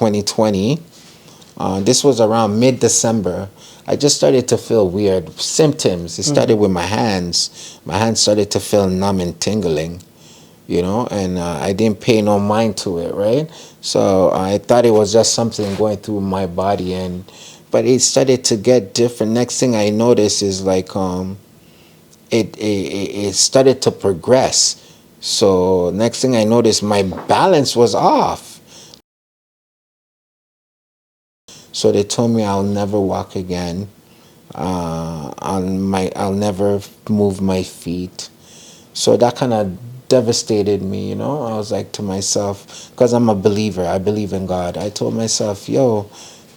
2020. This was around mid-December. I just started to feel weird symptoms. It started with my hands. My hands started to feel numb and tingling, you know, and I didn't pay no mind to it, right? So I thought it was just something going through my body, but it started to get different. Next thing I noticed is like it started to progress. So next thing I noticed, my balance was off. So they told me I'll never walk again. I'll never move my feet. So that kind of devastated me, you know. I was like to myself, because I'm a believer, I believe in God. I told myself, yo,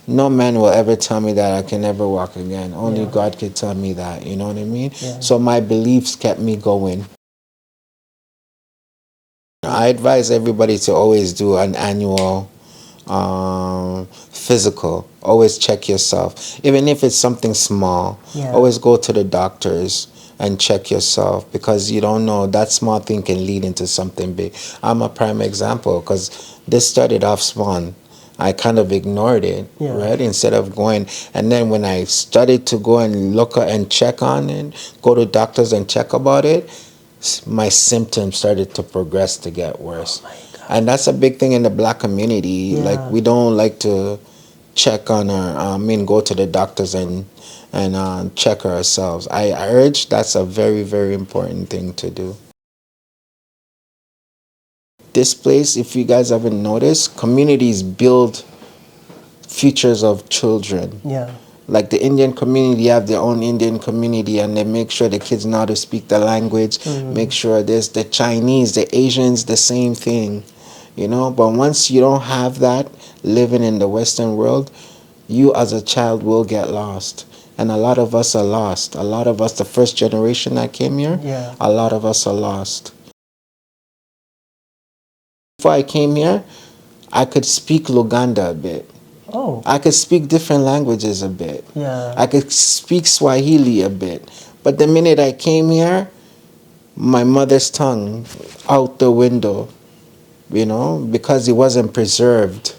no man will ever tell me that I can never walk again. Only God could tell me that, you know what I mean? Yeah. So my beliefs kept me going. I advise everybody to always do an annual physical. Always check yourself, even if it's something small. Always go to the doctors and check yourself, because you don't know, that small thing can lead into something big. I'm a prime example, because this started off small. I kind of ignored it, right, instead of going. And then when I started to go and look and check on it, go to doctors and check about it, my symptoms started to progress to get worse. And that's a big thing in the black community. Like, we don't like to check on our, go to the doctors and check ourselves. I urge, that's a very, very important thing to do. This place, if you guys haven't noticed, communities build futures of children. Like the Indian community have their own Indian community, and they make sure the kids know how to speak the language, make sure there's the Chinese, the Asians, the same thing, you know. But once you don't have that living in the Western world, you as a child will get lost. And a lot of us are lost. A lot of us, the first generation that came here, a lot of us are lost. Before I came here, I could speak Luganda a bit. I could speak different languages a bit. I could speak Swahili a bit. But the minute I came here, my mother's tongue out the window, you know, because it wasn't preserved,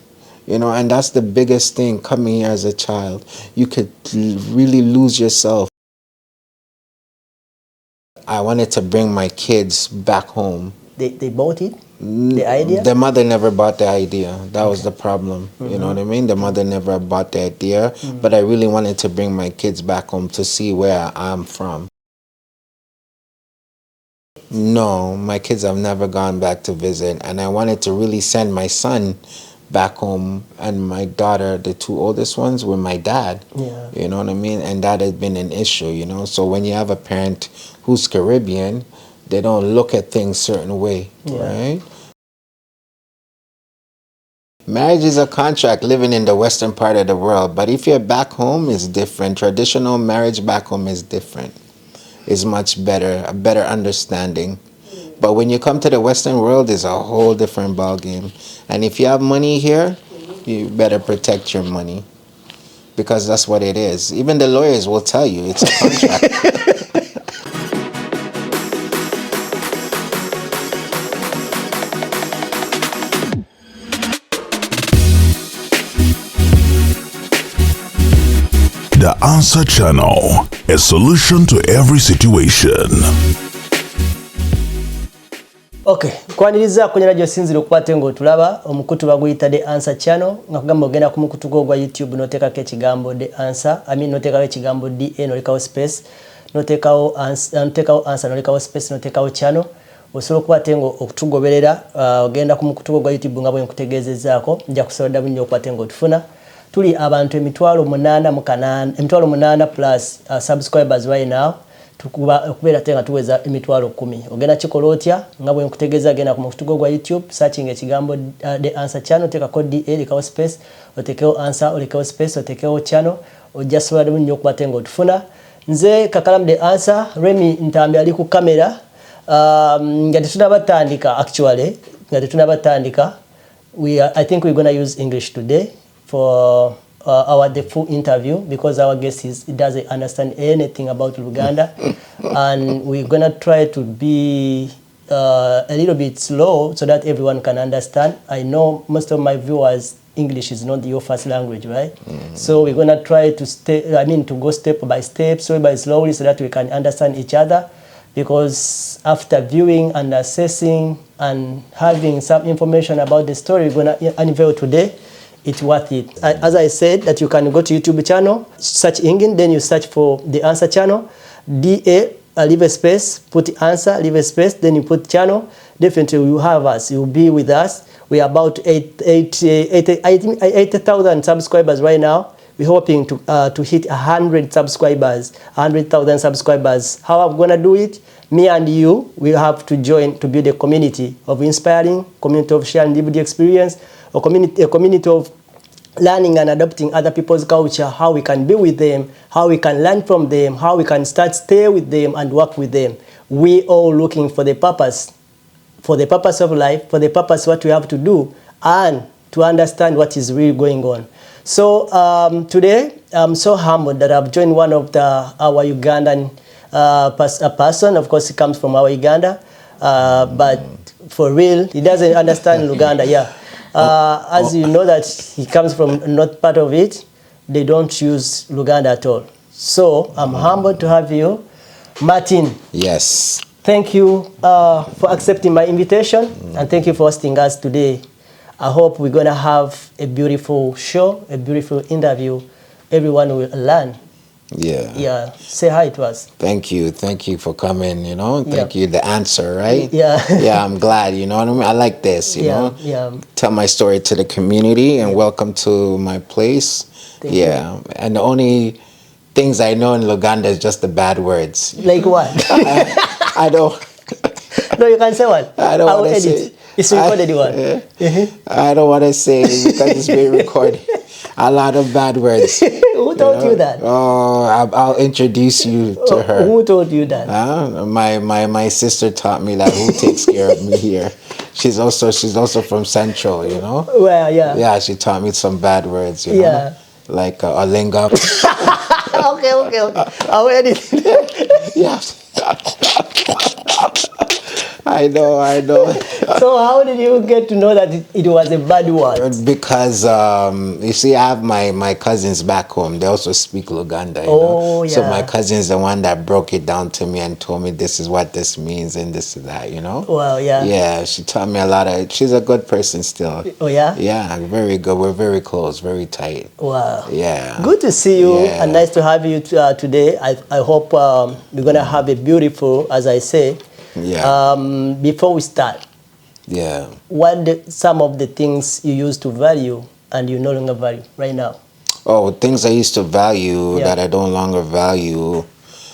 you know. And that's the biggest thing coming here as a child. You could really lose yourself. I wanted to bring my kids back home. They bought it? The idea? The mother never bought the idea. That was the problem. You know what I mean? The mother never bought the idea. But I really wanted to bring my kids back home to see where I'm from. No, my kids have never gone back to visit. And I wanted to really send my son back home and my daughter, the two oldest ones, with my dad. You know what I mean? And that has been an issue, you know. So when you have a parent who's Caribbean, they don't look at things a certain way, right? Marriage is a contract living in the western part of the world, but if you're back home, it's different. Traditional marriage back home is different. It's much better, a better understanding. But when you come to the western world, it's a whole different ballgame. And if you have money here, you better protect your money, because that's what it is. Even the lawyers will tell you it's a contract. The Answer Channel, a solution to every situation. Okay, kwaniriza kwenye radio sinziro kwate ngo tulaba omukutu baguyita The Answer Channel nga kugamba ogenda ku mukutu gwa YouTube noteka ke kigambo The Answer, noteka we kigambo DA nolekawo space, notekawo answer nolekawo space, notekawo channel. Osobola kwate ngo okutugoberera ogenda ku mukutu gwa YouTube nga bwe nkutegezezaako nja kusobola bunyo kwate ngo tufuna tuli abantu emitwalo 8 plus subscribers right now. Tukubera tenga tuweza emitwalo 10. Ogenda chikola otya nga bwe nkutegeeza agenda ku mukutu gwa YouTube searching ekigambo The Answer Channel, teka code DA likawo space, otekeo answer olikawo space, otekeo channel, ojja sobola bunyo kwate ngo tufuna. Nze Kakalamu The Answer, Remy Ntambi ali ku kamera. Ngati tunabatandika actually, ngati tunabatandika, I think we're going to use English today for the full interview, because our guest doesn't understand anything about Uganda. And we're going to try to be a little bit slow so that everyone can understand. I know most of my viewers English is not your first language, right? So we're gonna try to go step by step, slowly by slowly, so that we can understand each other. Because after viewing and assessing and having some information about the story we're gonna unveil today, it's worth it. As I said, that you can go to YouTube channel, search Engin, then you search for the answer channel, DA, leave a space, put answer, leave a space, then you put channel. Definitely you have us, you'll be with us. We are about 80,000 subscribers right now. We're hoping to hit 100 subscribers, 100,000 subscribers. How are we gonna do it? Me and you, we have to join to build a community of inspiring, community of sharing lived experience, a community of learning and adopting other people's culture, how we can be with them, how we can learn from them, how we can stay with them and work with them. We all looking for the purpose of life, for the purpose what we have to do, and to understand what is really going on. So today, I'm so humbled that I've joined one of our Ugandan person. Of course, he comes from our Uganda, but for real, he doesn't understand Uganda, yeah. As you know that he comes from north part of it, they don't use Luganda at all. So I'm humbled to have you, Martin. Yes. Thank you for accepting my invitation, and thank you for hosting us today. I hope we're gonna have a beautiful show, a beautiful interview. Everyone will learn. Yeah. Yeah. Say hi to us. Thank you for coming, Thank you, the answer, right? Yeah. Yeah, I'm glad, you know what I mean? I like this, you know? Yeah. Tell my story to the community and welcome to my place. Thank you. And the only things I know in Luganda is just the bad words. Like what? I don't. No, you can say one. I don't want to say. It's recorded one. I don't want to say it because it's being recorded. A lot of bad words. Who told you that? Oh, I'll introduce you to her. Who told you that? My sister taught me that. Who takes care of me here? She's also from Central, you know. Well, yeah. Yeah, she taught me some bad words, you know. Yeah. Like Olinga. Okay. I'll edit it. Yeah. I know. So how did you get to know that it was a bad word? Because you see, I have my cousins back home. They also speak Luganda. You know? Yeah. So my cousin's the one that broke it down to me and told me this is what this means and this is that. You know. Wow. Yeah. Yeah, she taught me a lot of. She's a good person still. Oh yeah. Yeah, very good. We're very close, very tight. Wow. Yeah. Good to see you, Yeah. and nice to have you today. I hope we're gonna have a beautiful, as I say. Yeah. Before we start, Yeah. what some of the things you used to value and you no longer value right now? Oh, things I used to value Yeah. that I don't longer value.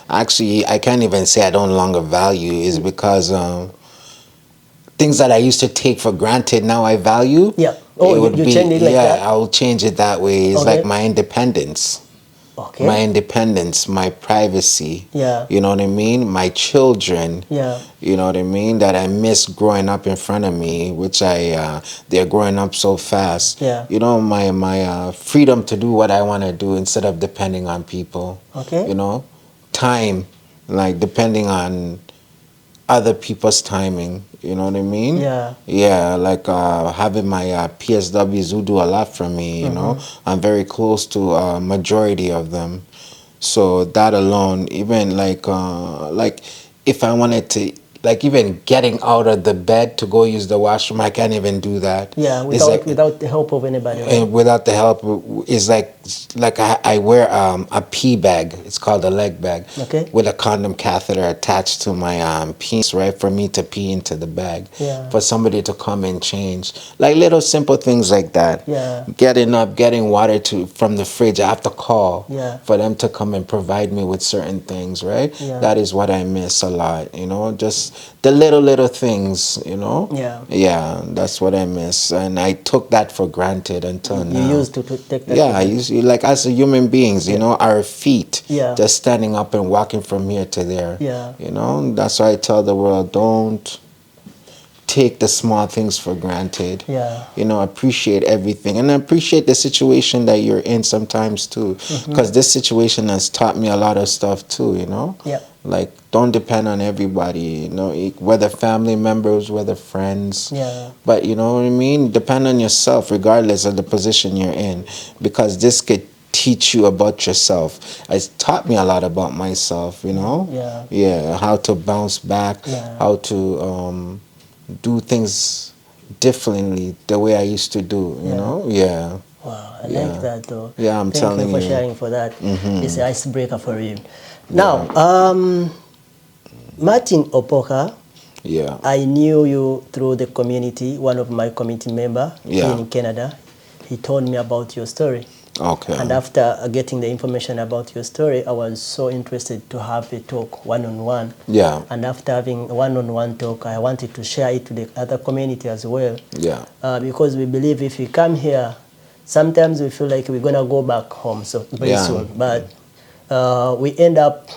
Actually, I can't even say I don't longer value is because things that I used to take for granted now I value. Yeah. Oh, you change it like that? Yeah, I'll change it that way. It's Okay. like my independence. Okay. My independence, my privacy. Yeah. You know what I mean? My children. Yeah. You know what I mean? That I miss growing up in front of me, which they're growing up so fast. Yeah. You know, my freedom to do what I want to do instead of depending on people. Okay. You know, time, like depending on other people's timing. You know what I mean? Yeah. Yeah, like having my PSWs who do a lot for me, you know. I'm very close to a majority of them. So that alone, even like if I wanted to, like even getting out of the bed to go use the washroom, I can't even do that. Yeah, It's without the help of anybody. Right? and without the help, it's like I wear a pee bag. It's called a leg bag. Okay. With a condom catheter attached to my penis, right, for me to pee into the bag. Yeah. For somebody to come and change, like little simple things like that. Yeah. Getting up, getting water from the fridge. I have to call. Yeah. For them to come and provide me with certain things, right? Yeah. That is what I miss a lot. You know, just the little things. You know. Yeah. Yeah, that's what I miss, and I took that for granted until now. You used to take that. Yeah, I used to, like as a human beings, you know, our feet, Yeah. just standing up and walking from here to there. Yeah. You know, that's why I tell the world, don't take the small things for granted. Yeah. You know, appreciate everything and appreciate the situation that you're in sometimes too, because this situation has taught me a lot of stuff too. You know. Yeah. Like, don't depend on everybody, whether family members, whether friends. Yeah. But you know what I mean? Depend on yourself regardless of the position you're in, because this could teach you about yourself. It's taught me a lot about myself, Yeah. Yeah, how to bounce back, Yeah. how to do things differently the way I used to do, Yeah. Wow, I Yeah. like that though. Yeah, I'm telling Thank you for you. sharing for that. It's an icebreaker for you. Yeah. Now, Martin Opoka, Yeah. I knew you through the community, one of my community member Yeah. in Canada. He told me about your story. Okay. And after getting the information about your story, I was so interested to have a talk one-on-one. Yeah. And after having a one-on-one talk, I wanted to share it to the other community as well. Yeah. Because we believe if we come here, sometimes we feel like we're going to go back home so very soon. But we end up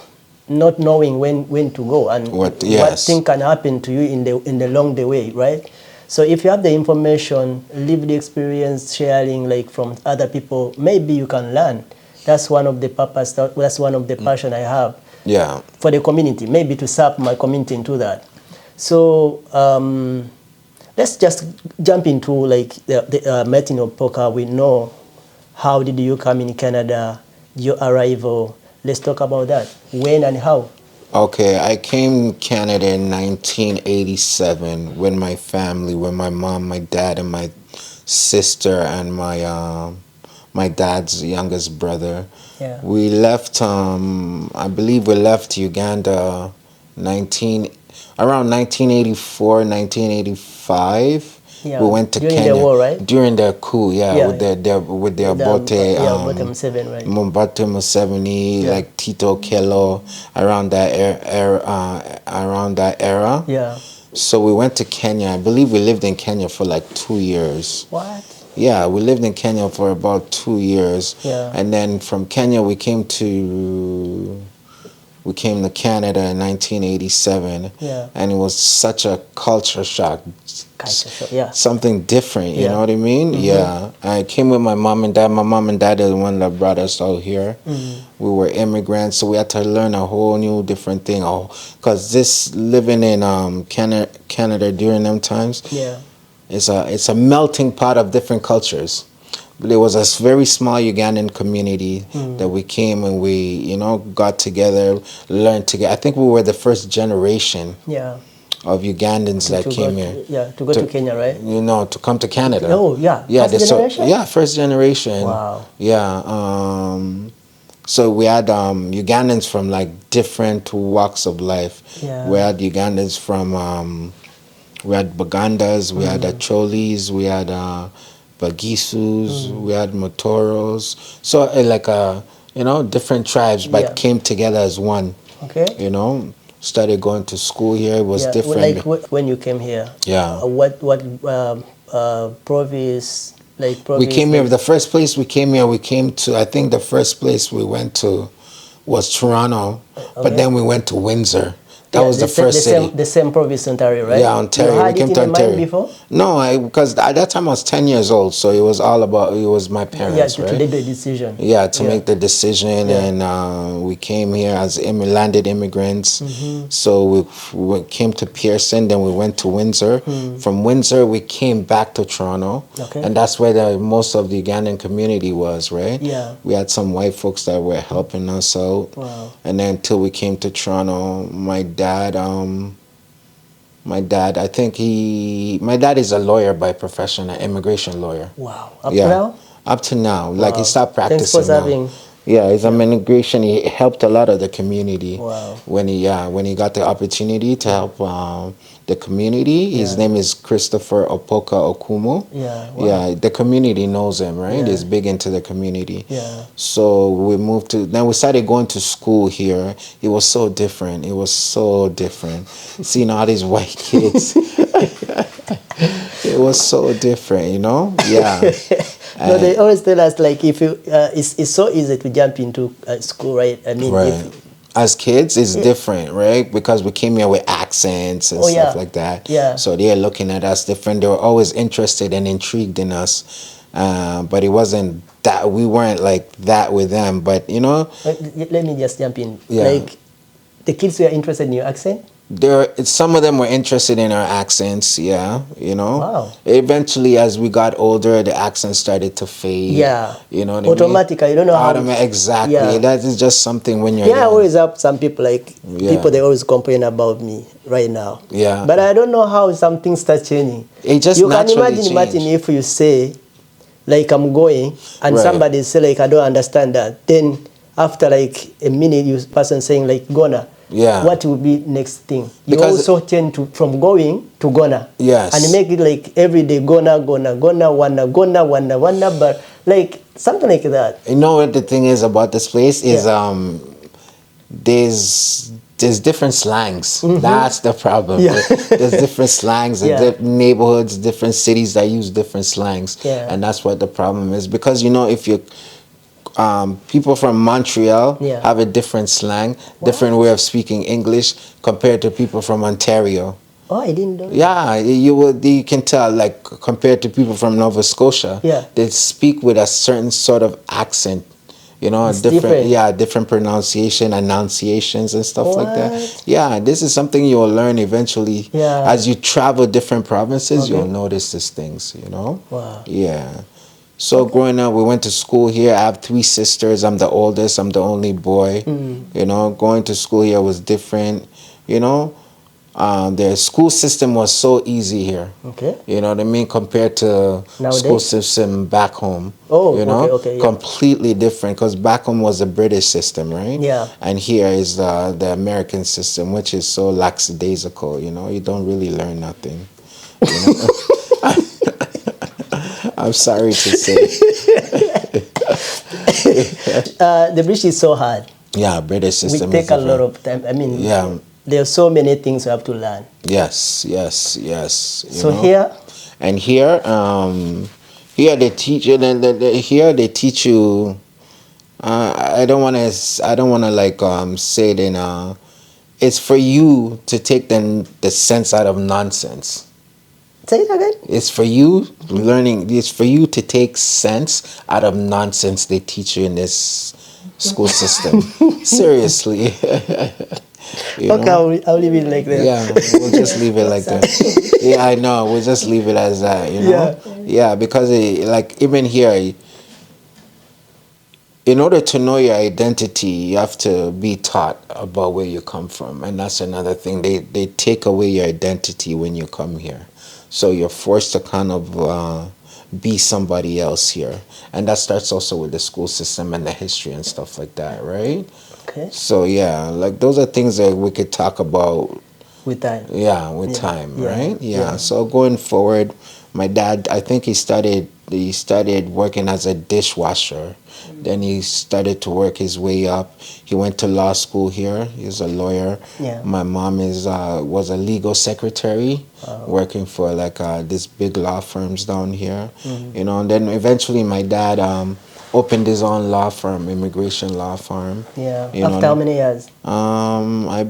not knowing when to go and what thing can happen to you in the long the way, right? So if you have the information, live the experience, sharing like from other people, maybe you can learn. That's one of the purpose. That's one of the passion I have. Yeah. For the community, maybe to serve my community into that. So let's just jump into like the Martin Opoka. We know how did you come in Canada, your arrival. Let's talk about that. When and how? Okay, I came to Canada in 1987 with my family, with my mom, my dad, and my sister, and my dad's youngest brother. Yeah. We left. I believe we left Uganda around 1984, 1985. Yeah. We went to during Kenya the war, right? during the coup. Yeah. Yeah. with the Obote. Obote Museveni, right? Mombate Museveni, like Tito Kello, around that era. Yeah. So we went to Kenya. I believe we lived in Kenya for like 2 years. What? Yeah, we lived in Kenya for about 2 years. Yeah. And then from Kenya we came to Canada in 1987. Yeah. And it was such a culture shock. Yeah. Something different, you know what I mean? Yeah. I came with my mom and dad. My mom and dad are the one that brought us out here. We were immigrants, so we had to learn a whole new different thing. Because this living in Canada during them times, it's a melting pot of different cultures. There was a very small Ugandan community that we came and we, got together, learned together. I think we were the first generation. Yeah. Of Ugandans that came here. Yeah, to go to Kenya, right? To come to Canada. Oh, yeah. Yeah, first generation? First generation. Wow. Yeah. So we had Ugandans from like different walks of life. Yeah. We had Ugandans from, we had Bagandas, we had Acholis, we had Bagisus, we had Motoros. So different tribes, but came together as one. Okay. Started going to school here. It was different. Like when you came here. Yeah. What province? We came here. The first place we came here, I think the first place we went to was Toronto, but then we went to Windsor. That was the first city. The same province, Ontario, right? Yeah, Ontario. We came to Ontario before? No, because at that time I was 10 years old, so it was my parents, to make the decision. Yeah, to make the decision, and we came here as landed immigrants. So we came to Pearson, then we went to Windsor. From Windsor, we came back to Toronto, and that's where most of the Ugandan community was, right? Yeah. We had some white folks that were helping us out. Wow. And then until we came to Toronto, my dad, my dad is a lawyer by profession, an immigration lawyer. Wow. Up to now? Up to now. Like he stopped practicing. Thanks for serving. Yeah, he's an immigration. He helped a lot of the community. Wow. When he got the opportunity to help the community. His name is Christopher Opoka Okumu. Yeah. Wow. Yeah, the community knows him, right? Yeah. He's big into the community. Yeah. So then we started going to school here. It was so different. Seeing all these white kids. It was so different, Yeah. No, they always tell us like if you it's so easy to jump into school, right? I mean, right. As kids, it's different, right? Because we came here with accents and stuff like that. Yeah. So they're looking at us different. They were always interested and intrigued in us, but it wasn't that we weren't like that with them. But let me just jump in. Yeah. Like the kids were interested in your accent? Some of them were interested in our accents, yeah, you know. Wow. Eventually, as we got older, the accent started to fade. Yeah. You know what Automatically, I mean? you don't know how. Exactly. Yeah. That is just something when you're Yeah, I young. always have some people people they Yeah. always complain about me right now. Yeah. But I don't know how something starts changing. It just you can naturally imagine, Martin, changed. if you say, like I'm going, and Right. somebody say like I don't understand that. Then after like a minute, you person saying like gonna. Yeah. What will be next thing? You Because- also tend to from going to gonna. Yes. And make it like every day gonna, but like something like that. You know what the thing is about this place is Yeah. there's different slangs. That's the problem. Yeah. There's different slangs in Yeah. neighborhoods, different cities that use different slangs. Yeah. And that's what the problem is. Because, you know, if you people from Montreal Yeah. have a different slang, different way of speaking English compared to people from Ontario. Oh, I didn't know. Yeah, you can tell, like, compared to people from Nova Scotia, Yeah. they speak with a certain sort of accent, you know, It's different. different pronunciations and stuff like that. What? Yeah, this is something you'll learn eventually. Yeah. As you travel different provinces, Okay. you'll notice these things, you know? Wow. Yeah. So growing up, we went to school here. I have 3 sisters. I'm the oldest. I'm the only boy. You know, going to school here was different. You know, the school system was so easy here. Okay. You know what I mean? Compared to Nowadays? school system back home. Oh, you know, okay, yeah. completely different. Because back home was the British system, right? Yeah. And here is the American system, which is so lackadaisical. You know, you don't really learn nothing. You know? I'm sorry to say. The British is so hard. Yeah, British system. We take is a lot different. of time. I mean, Yeah. there are so many things we have to learn. Yes. You So know? here, And here, here they teach you. Here they teach you. I don't want to like say it in. It's for you to take the sense out of nonsense. say it again. It's for you learning. It's for you to take sense out of nonsense they teach you in this school system. Seriously. You Okay, know? I'll leave it like that. Yeah, we'll just leave it like that. Yeah, I know. We'll just leave it as that. You know. Yeah, because like even here, in order to know your identity, you have to be taught about where you come from, and that's another thing. They take away your identity when you come here, so you're forced to kind of be somebody else here, and that starts also with the school system and the history and stuff like that, right? Okay. So yeah, like those are things that we could talk about. With time. Yeah, with time, yeah, right? yeah. Yeah. So going forward, my dad, I think he started working as a dishwasher. Then he started to work his way up. He went to law school here. He's a lawyer. Yeah. My mom was a legal secretary, working for like these big law firms down here. You know, and then eventually my dad opened his own law firm, immigration law firm. Yeah. You know, After how many years? I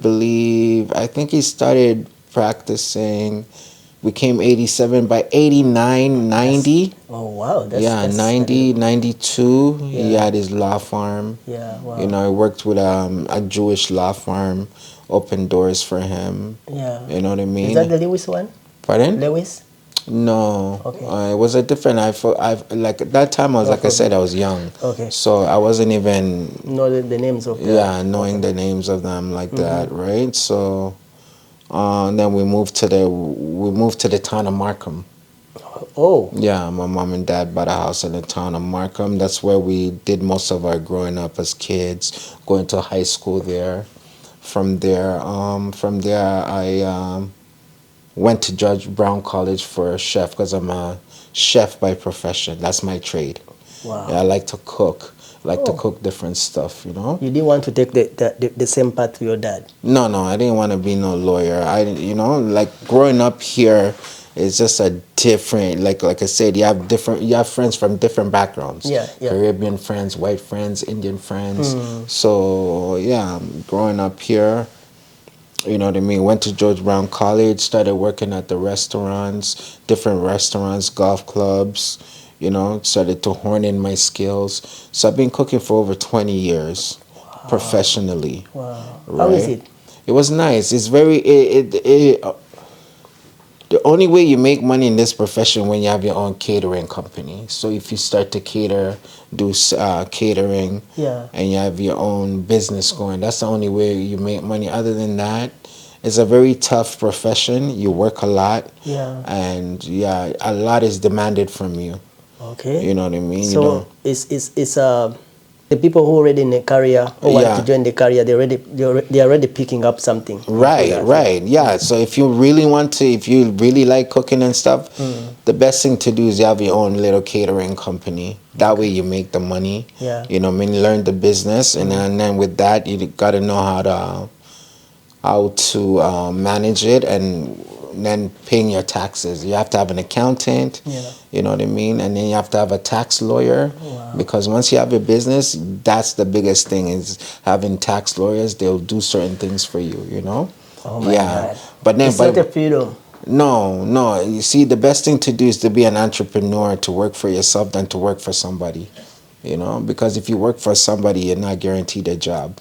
think he started practicing, we came 87, by 89, 90. Oh wow. Yeah, 90, 92, he had his law firm. Yeah. Wow. You know, I worked with a Jewish law firm, opened doors for him. Yeah. You know what I mean? Is that the Lewis one? Pardon? Lewis? No. Okay. It was a different, I've like at that time I was, like I said, I was young. Okay. So I wasn't even Know the names of the... yeah, knowing the names of them like that, right? So, and then we moved to the town of Markham. Oh. Yeah, my mom and dad bought a house in the town of Markham. That's where we did most of our growing up as kids, going to high school there. From there, I went to Judge Brown College for a chef because I'm a chef by profession. That's my trade. Wow. Yeah, I like to cook. To cook different stuff, you know. You didn't want to take the same path to your dad? No, I didn't want to be no lawyer. You know, like growing up here, it's just a different. Like I said, you have friends from different backgrounds. Yeah. Caribbean friends, white friends, Indian friends. So yeah, growing up here, you know what I mean. Went to George Brown College, started working at the restaurants, different restaurants, golf clubs. You know, started to hone in my skills. So I've been cooking for over 20 years, professionally. Wow. Right? How is it? It was nice. It's very the only way you make money in this profession when you have your own catering company. So if you start to cater, do catering, and you have your own business going, that's the only way you make money. Other than that, it's a very tough profession. You work a lot, and a lot is demanded from you. Okay. You know what I mean? So it's the people who are already in a career or want to join the career, they're already picking up something. Right. Yeah. So if you really like cooking and stuff, the best thing to do is you have your own little catering company. That way you make the money. Yeah. You know, learn the business, and then with that you got to know how to manage it, and then paying your taxes. You have to have an accountant, you know what I mean? And then you have to have a tax lawyer, because once you have a business, that's the biggest thing, is having tax lawyers. They'll do certain things for you, you know? Oh my God. But then, it's not a freedom. No. You see, the best thing to do is to be an entrepreneur, to work for yourself than to work for somebody, you know? Because if you work for somebody, you're not guaranteed a job.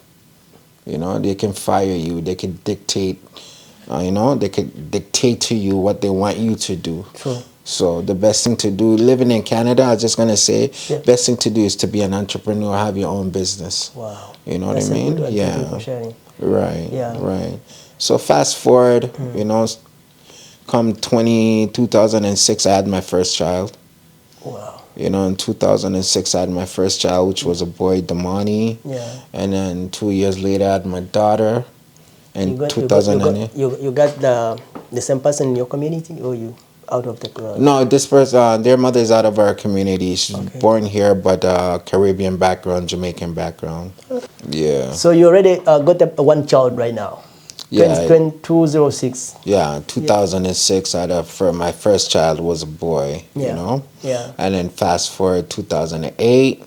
You know, they can fire you. They can dictate. They could dictate to you what they want you to do. True. So the best thing to do, living in Canada, I was just gonna say, best thing to do is to be an entrepreneur, have your own business. Wow. You know what I mean? For sharing. Right. Yeah. Right. So fast forward, come 2006, I had my first child. Wow. You know, in 2006, I had my first child, which was a boy, Damani. Yeah. And then 2 years later, I had my daughter. And you got the same person in your community, or you out of the crowd? No, this person, their mother is out of our community. She's born here, but Caribbean background, Jamaican background. Yeah. So you already got one child right now? Yeah. 206. Yeah, 2006, my first child was a boy, you know? Yeah. And then fast forward 2008,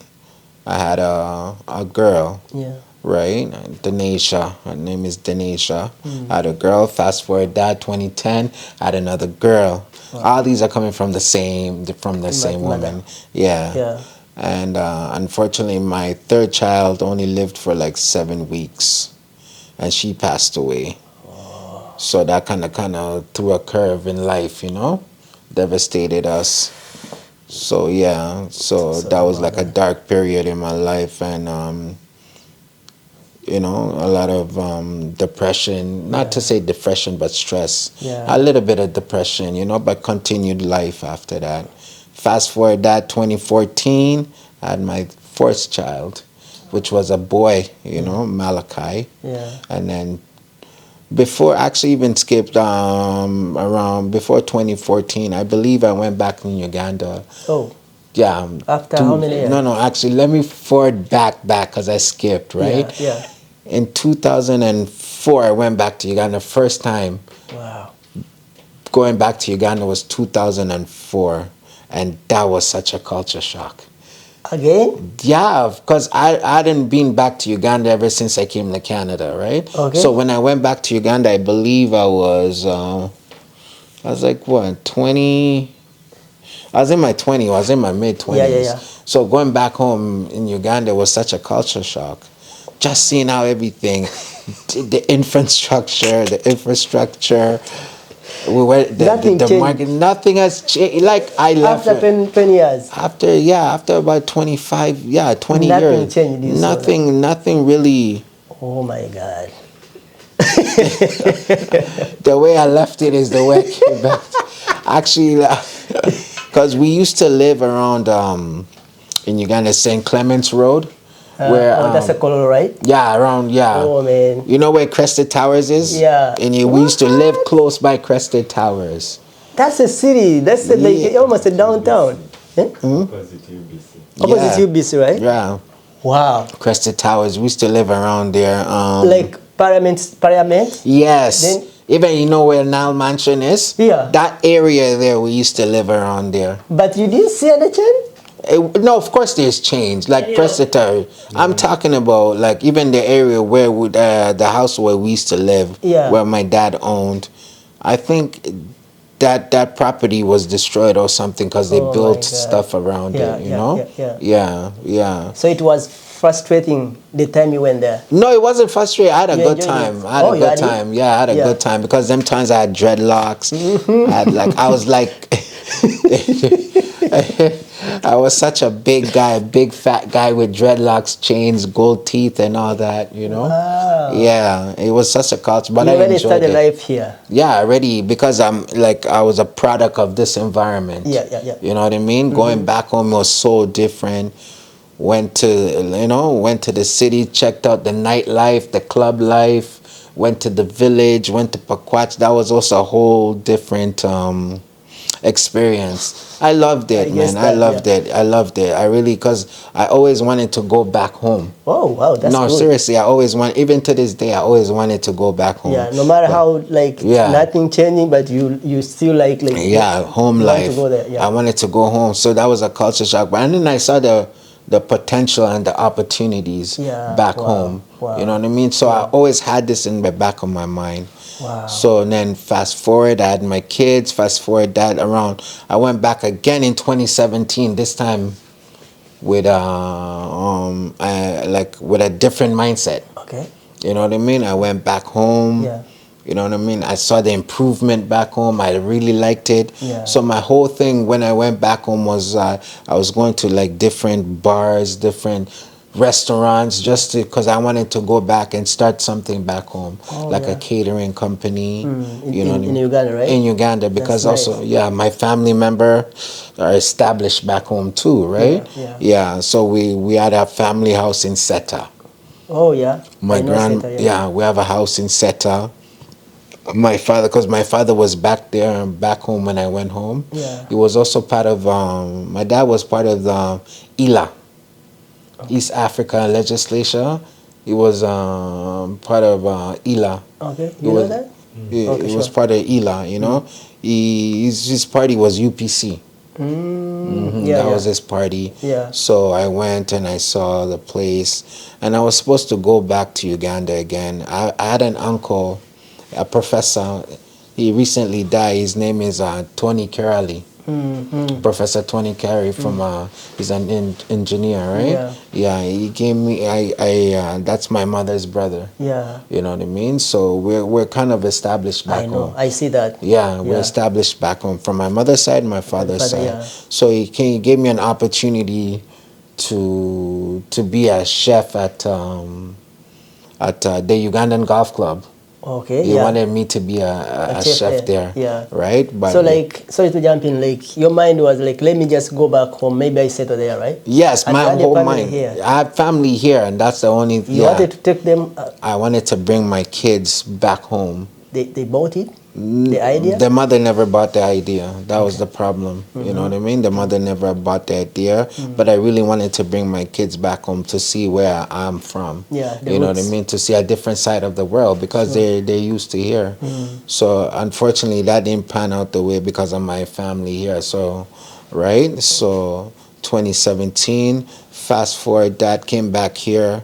I had a girl. Yeah. Right, Denisha. Her name is Denisha. I had a girl. Fast forward that 2010, I had another girl. Wow. All these are coming from the same woman. Yeah. And unfortunately, my third child only lived for like 7 weeks, and she passed away. Oh. So that kind of threw a curve in life, you know, devastated us. So that was like a dark period in my life, and a lot of depression, not to say depression, but stress. Yeah. A little bit of depression, but continued life after that. Fast forward that 2014, I had my first child, which was a boy, Malachi. Yeah. And then before 2014, I believe I went back in Uganda. Oh. Yeah. After how many years? No, actually, let me forward back because I skipped, right? Yeah. In 2004, I went back to Uganda first time. Wow. Going back to Uganda was 2004, and that was such a culture shock. Again? Yeah, because I hadn't been back to Uganda ever since I came to Canada, right? Okay. So when I went back to Uganda, I believe I was like, what, 20? I was in my 20s, I was in my mid-20s. Yeah. So going back home in Uganda was such a culture shock. Just seeing how everything, the infrastructure, the market, nothing has changed. Like I left after 20 years. After about 20 years. Nothing changed. Nothing really. Oh my God. The way I left it is the way I came back. Actually, because we used to live around in Uganda, St. Clement's Road. That's a color, right? Yeah, around, yeah. Oh, man. You know where Crested Towers is? Yeah. And we used to live close by Crested Towers. That's a city. That's like almost a downtown. Opposite UBC. Opposite UBC, right? Yeah. Wow. Crested Towers. We used to live around there. Like Parliament? Yes. Even where Nile Mansion is? Yeah. That area there, we used to live around there. But you didn't see any change? No, of course there's change. Like Presbyterian, I'm talking about like even the area where the house where we used to live, where my dad owned. I think that property was destroyed or something because they Oh my built God. stuff around Yeah, it, you yeah, know? yeah. Yeah. So it was frustrating the time you went there. No, it wasn't frustrating. I had a You good enjoyed time. it? I had Oh, a you good had it? time. Yeah, I had a Yeah. good time because them times I had dreadlocks. I was like, I was such a big guy, big fat guy with dreadlocks, chains, gold teeth, and all that. You know. Wow. Yeah, it was such a culture, but You I already enjoyed started it. life here. Yeah, already because I was a product of this environment. Yeah. You know what I mean? Going back home was so different. Went to the city, checked out the nightlife, the club life. Went to the village, went to Pakwach. That was also a whole different experience. I loved it, man. I loved it. I loved it. I really, because I always wanted to go back home. Oh wow, that's No, good. seriously, I always want. Even to this day, I always wanted to go back home. Yeah, no matter how nothing changing, but you still like home you life. want to go there. Yeah. I wanted to go home, so that was a culture shock. But and then I saw the potential and the opportunities back home. Wow. You know what I mean? So I always had this in the back of my mind. Wow. So then fast forward, I had my kids. Fast forward that around, I went back again in 2017. This time with with a different mindset. Okay. You know what I mean? I went back home. Yeah. You know what I mean? I saw the improvement back home. I really liked it. Yeah. So my whole thing when I went back home was I was going to like different bars, different restaurants, just because I wanted to go back and start something back home, a catering company. You know what I mean? In Uganda, right? In Uganda, because That's also nice. my family member are established back home too, right? Yeah. So we had a family house in Seta. Oh yeah. My I know Seta, we have a house in Seta. My father, because my father was back there, back home when I went home. Yeah. He was also part of, my dad was part of the ILA, East Africa Legislature. He was part of ILA. Okay, He was, that? He Okay, was sure. part of ILA, you know. His party was UPC. That was his party. Yeah. So I went and I saw the place, and I was supposed to go back to Uganda again. I had an uncle, a professor. He recently died. His name is Tony Kerali. Professor Tony Carey from he's an engineer, right? Yeah. He gave me that's my mother's brother. Yeah. You know what I mean? So we're kind of established back I know. home. I see that. Yeah, we're established back home from my mother's side, my father's side. Yeah. So he gave me an opportunity to be a chef at the Ugandan Golf Club. Okay. He wanted me to be a chef there. Yeah. Right? But so sorry to jump in, your mind was like, let me just go back home. Maybe I settle there, right? Yes, And my you had a whole family mind. here. I have family here, and that's the only. You wanted to take them. I wanted to bring my kids back home. They bought it. The idea. The mother never bought the idea. That was the problem. You know what I mean? The mother never bought the idea. But I really wanted to bring my kids back home to see where I'm from. Yeah. You know what I mean? To see a different side of the world because they're used to here. So unfortunately, that didn't pan out the way because of my family here. So, right? So 2017, fast forward, Dad came back here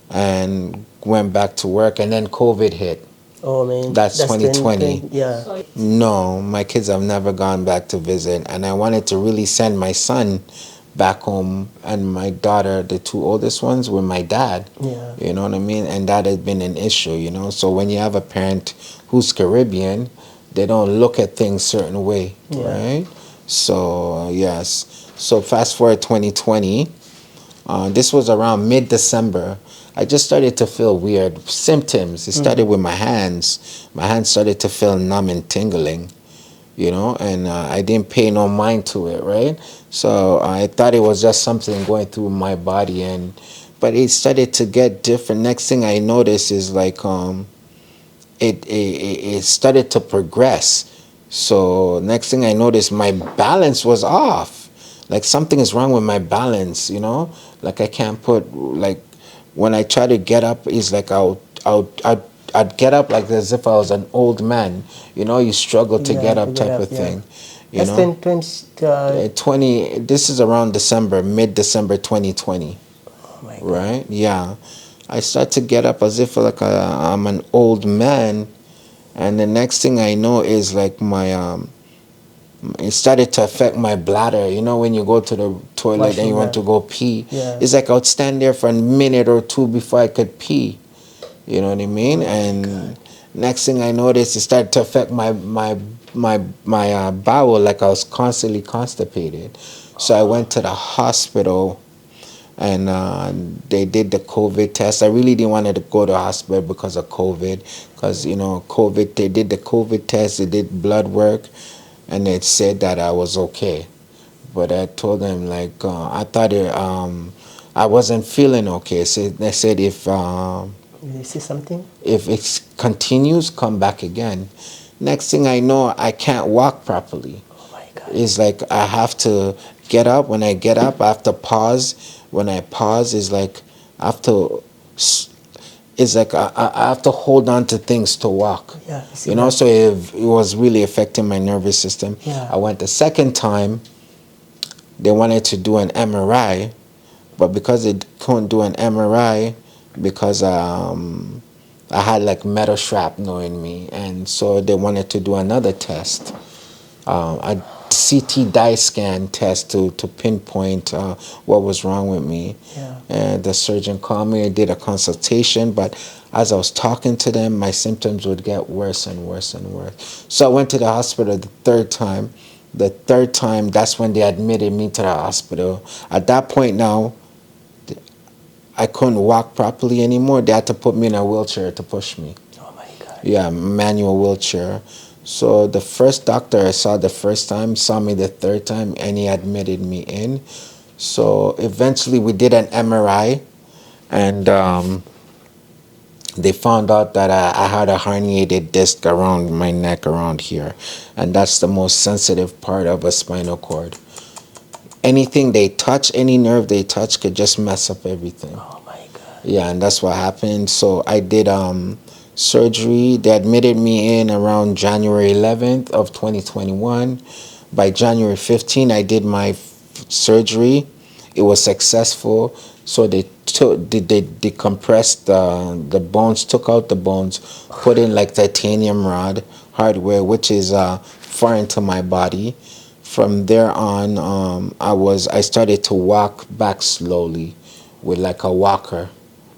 and went back to work, and then COVID hit. Oh man, that's 2020. Yeah. No, my kids have never gone back to visit, and I wanted to really send my son back home and my daughter, the two oldest ones, with my dad. Yeah. You know what I mean? And that has been an issue, you know. So when you have a parent who's Caribbean, they don't look at things certain way, right? So yes. So fast forward 2020. This was around mid-December. I just started to feel weird symptoms. It started with my hands. My hands started to feel numb and tingling, you know, and I didn't pay no mind to it, right? So I thought it was just something going through my body, but it started to get different. Next thing I noticed is like it started to progress. So next thing I noticed, my balance was off. Like something is wrong with my balance, you know. Like I can't put when I try to get up, it's like I'd get up like as if I was an old man. You know, you struggle to get up type of thing. You know? 20. This is around mid-December 2020. Oh my God. Right? Yeah. I start to get up as if like I'm an old man, and the next thing I know is like my it started to affect my bladder. You know, when you go to the toilet and you want to go pee, it's like I would stand there for a minute or two before I could pee. You know what I mean? And next thing I noticed, it started to affect my bowel, like I was constantly constipated. So I went to the hospital, and they did the COVID test. I really didn't want to go to the hospital because of COVID, because you know COVID. They did the COVID test, they did blood work, and it said that I was okay. But I told them like I thought I wasn't feeling okay. So they said You see something? if it continues, come back again. Next thing I know, I can't walk properly. Oh my God. It's like I have to get up. When I get up, I have to pause. When I pause, it's like I have to. It's like I have to hold on to things to walk. Yeah, you know, so it was really affecting my nervous system. Yeah. I went the second time. They wanted to do an MRI, but because they couldn't do an MRI, because I had like metal shrapnel in me, and so they wanted to do another test, a CT dye scan test to pinpoint what was wrong with me. Yeah. And the surgeon called me and did a consultation, but as I was talking to them, my symptoms would get worse and worse and worse. So I went to the hospital the third time. The third time, that's when they admitted me to the hospital. At that point now, I couldn't walk properly anymore. They had to put me in a wheelchair to push me. Oh my God. Yeah, manual wheelchair. So the first doctor I saw the first time saw me the third time, and he admitted me in. So eventually we did an MRI, and they found out that I had a herniated disc around my neck, around here. And that's the most sensitive part of a spinal cord. Anything they touch, any nerve they touch could just mess up everything. Oh my God. Yeah, and that's what happened. So I did surgery. They admitted me in around January 11th of 2021. By January 15th, I did my surgery. It was successful. So they decompressed the bones, took out the bones, put in like titanium rod hardware, which is foreign to my body. From there on, I started to walk back slowly with like a walker,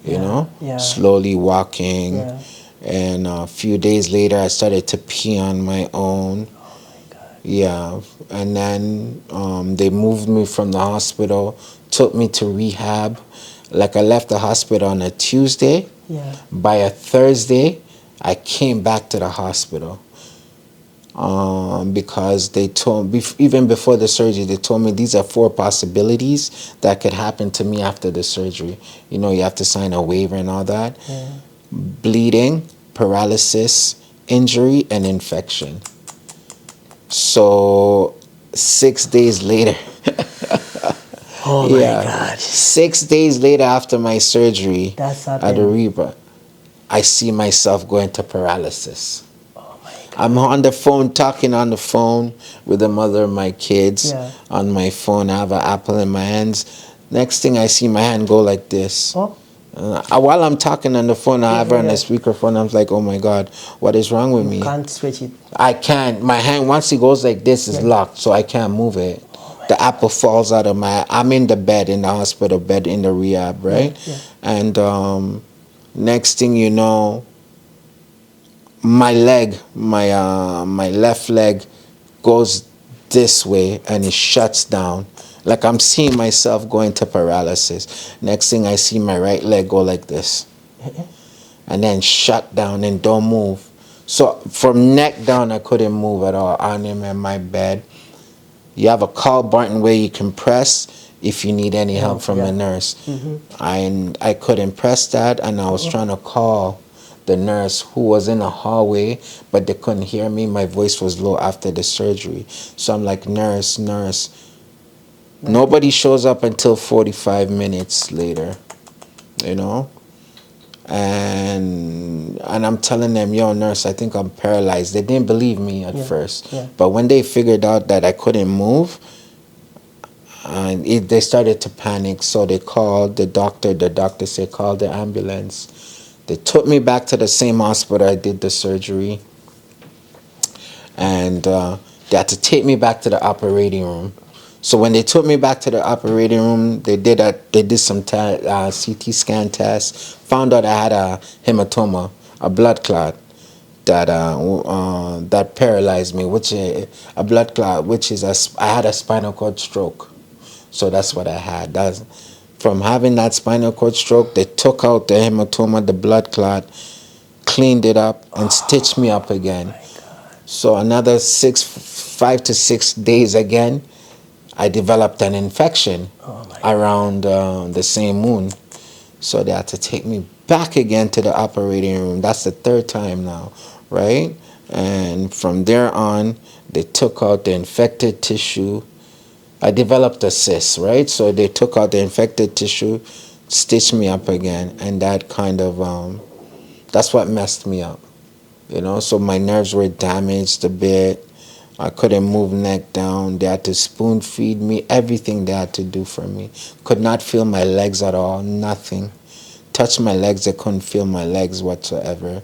you know, slowly walking. Yeah. And a few days later, I started to pee on my own. Oh my God. Yeah, and then they moved me from the hospital, took me to rehab. Like I left the hospital on a Tuesday. Yeah. By a Thursday, I came back to the hospital. Because they told me, even before the surgery, they told me these are 4 possibilities that could happen to me after the surgery. You know, you have to sign a waiver and all that. Yeah. Bleeding, paralysis, injury, and infection. So 6 days later. Oh my God. 6 days later after my surgery That's at the happened. Reba, I see myself going to paralysis. Oh my God. I'm on the phone, talking on the phone with the mother of my kids. Yeah. On my phone, I have an apple in my hands. Next thing I see my hand go like this. Oh. While I'm talking on the phone, I have her on the speakerphone. I'm like, oh my God, what is wrong with me? Can't stretch it. I can't. My hand, once it goes like this, is locked, so I can't move it. The apple falls out of my. I'm in the bed, in the hospital bed, in the rehab, right? Yeah. And next thing you know, my leg, my left leg, goes this way, and it shuts down. Like I'm seeing myself going to paralysis. Next thing I see my right leg go like this, and then shut down and don't move. So from neck down, I couldn't move at all. I'm in my bed. You have a call button where you can press if you need any help from a nurse. I couldn't press that, and I was trying to call the nurse who was in the hallway, but they couldn't hear me. My voice was low after the surgery. So I'm like, nurse. Nobody shows up until 45 minutes later, you know? And I'm telling them, yo, nurse, I think I'm paralyzed. They didn't believe me at first. Yeah. But when they figured out that I couldn't move, they started to panic. So they called the doctor. The doctor said, call the ambulance. They took me back to the same hospital I did the surgery. And They had to take me back to the operating room. So when they took me back to the operating room, they did some CT scan tests, found out I had a hematoma, a blood clot that paralyzed me, which is a blood clot, I had a spinal cord stroke. So that's what I had. From having that spinal cord stroke, they took out the hematoma, the blood clot, cleaned it up, and stitched me up again. So another 5 to 6 days again, I developed an infection around the same wound. So they had to take me back again to the operating room. That's the third time now, right? And from there on, they took out the infected tissue. I developed a cyst, right? So they took out the infected tissue, stitched me up again, and that kind of, that's what messed me up, you know? So my nerves were damaged a bit. I couldn't move neck down. They had to spoon feed me, everything they had to do for me. Could not feel my legs at all, nothing. Touched my legs, they couldn't feel my legs whatsoever.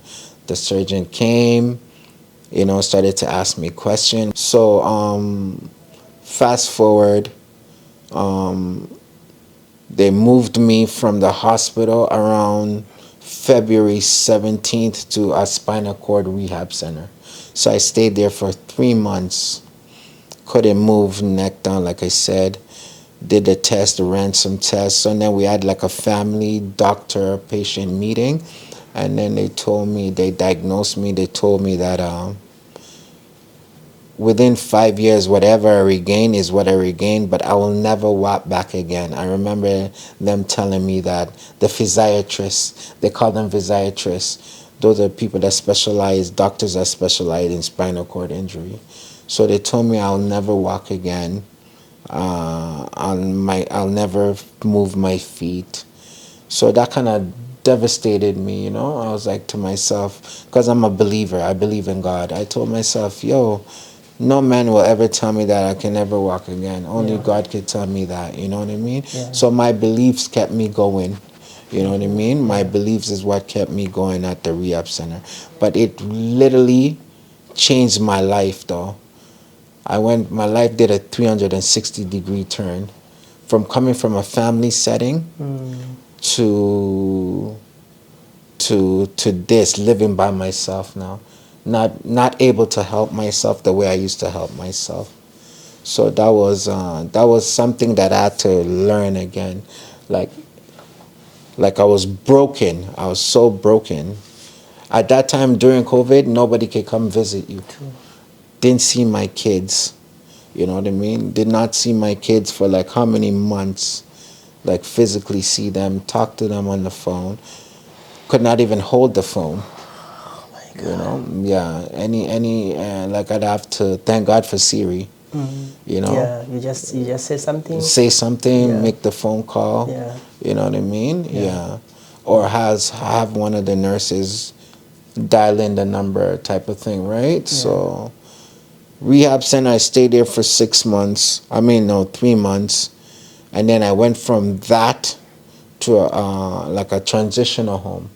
The surgeon came, you know, started to ask me questions. So fast forward, they moved me from the hospital around February 17th to a spinal cord rehab center. So I stayed there for 3 months. Couldn't move neck down, like I said. Did the test, ran some tests. And then we had like a family doctor-patient meeting. And then they diagnosed me. They told me that within 5 years, whatever I regain is what I regain, but I will never walk back again. I remember them telling me that the physiatrists, they call them physiatrists, those are people that specialize, doctors that specialize in spinal cord injury. So they told me I'll never walk again. I'll never move my feet. So that kind of devastated me, you know. I was like to myself, because I'm a believer, I believe in God. I told myself, yo, no man will ever tell me that I can never walk again. Only God could tell me that, you know what I mean? Yeah. So my beliefs kept me going. You know what I mean? My beliefs is what kept me going at the rehab center. But it literally changed my life, though. My life did a 360-degree turn. From coming from a family setting to this, living by myself now. Not able to help myself the way I used to help myself. So that was something that I had to learn again. Like I was broken. I was so broken. At that time during COVID, nobody could come visit you. True. Didn't see my kids. You know what I mean? Did not see my kids for like how many months. Like physically see them, talk to them on the phone. Could not even hold the phone. Oh my God. You know? Yeah. Like I'd have to thank God for Siri. You know? Yeah, you just say something. Say something, make the phone call. Yeah. You know what I mean? Yeah. Or have one of the nurses dial in the number type of thing, right? Yeah. So rehab center, I stayed there for 6 months. 3 months. And then I went from that to like a transitional home.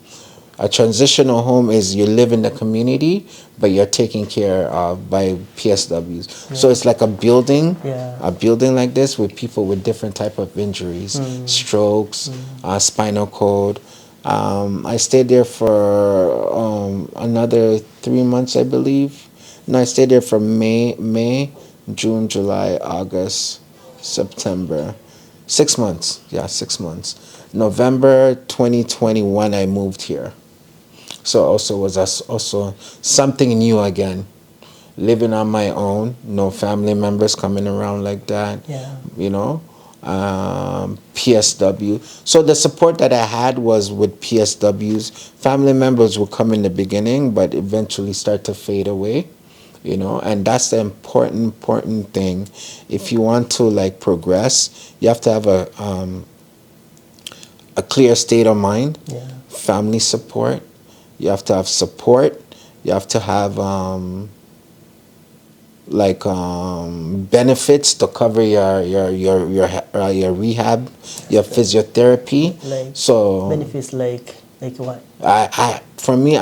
A transitional home is you live in the community, but you're taken care of by PSWs. Yeah. So it's like a building like this with people with different type of injuries, strokes, spinal cord. I stayed there for another 3 months, I believe. No, I stayed there from May, June, July, August, September. 6 months. Yeah, 6 months. November 2021, I moved here. So also was also something new again. Living on my own, no family members coming around like that. Yeah. You know, PSW. So the support that I had was with PSWs. Family members would come in the beginning, but eventually start to fade away. You know, and that's the important thing. If you want to like progress, you have to have a clear state of mind. Yeah. Family support. You have to have support. You have to have benefits to cover your rehab, your physiotherapy. Like so benefits like what? For me,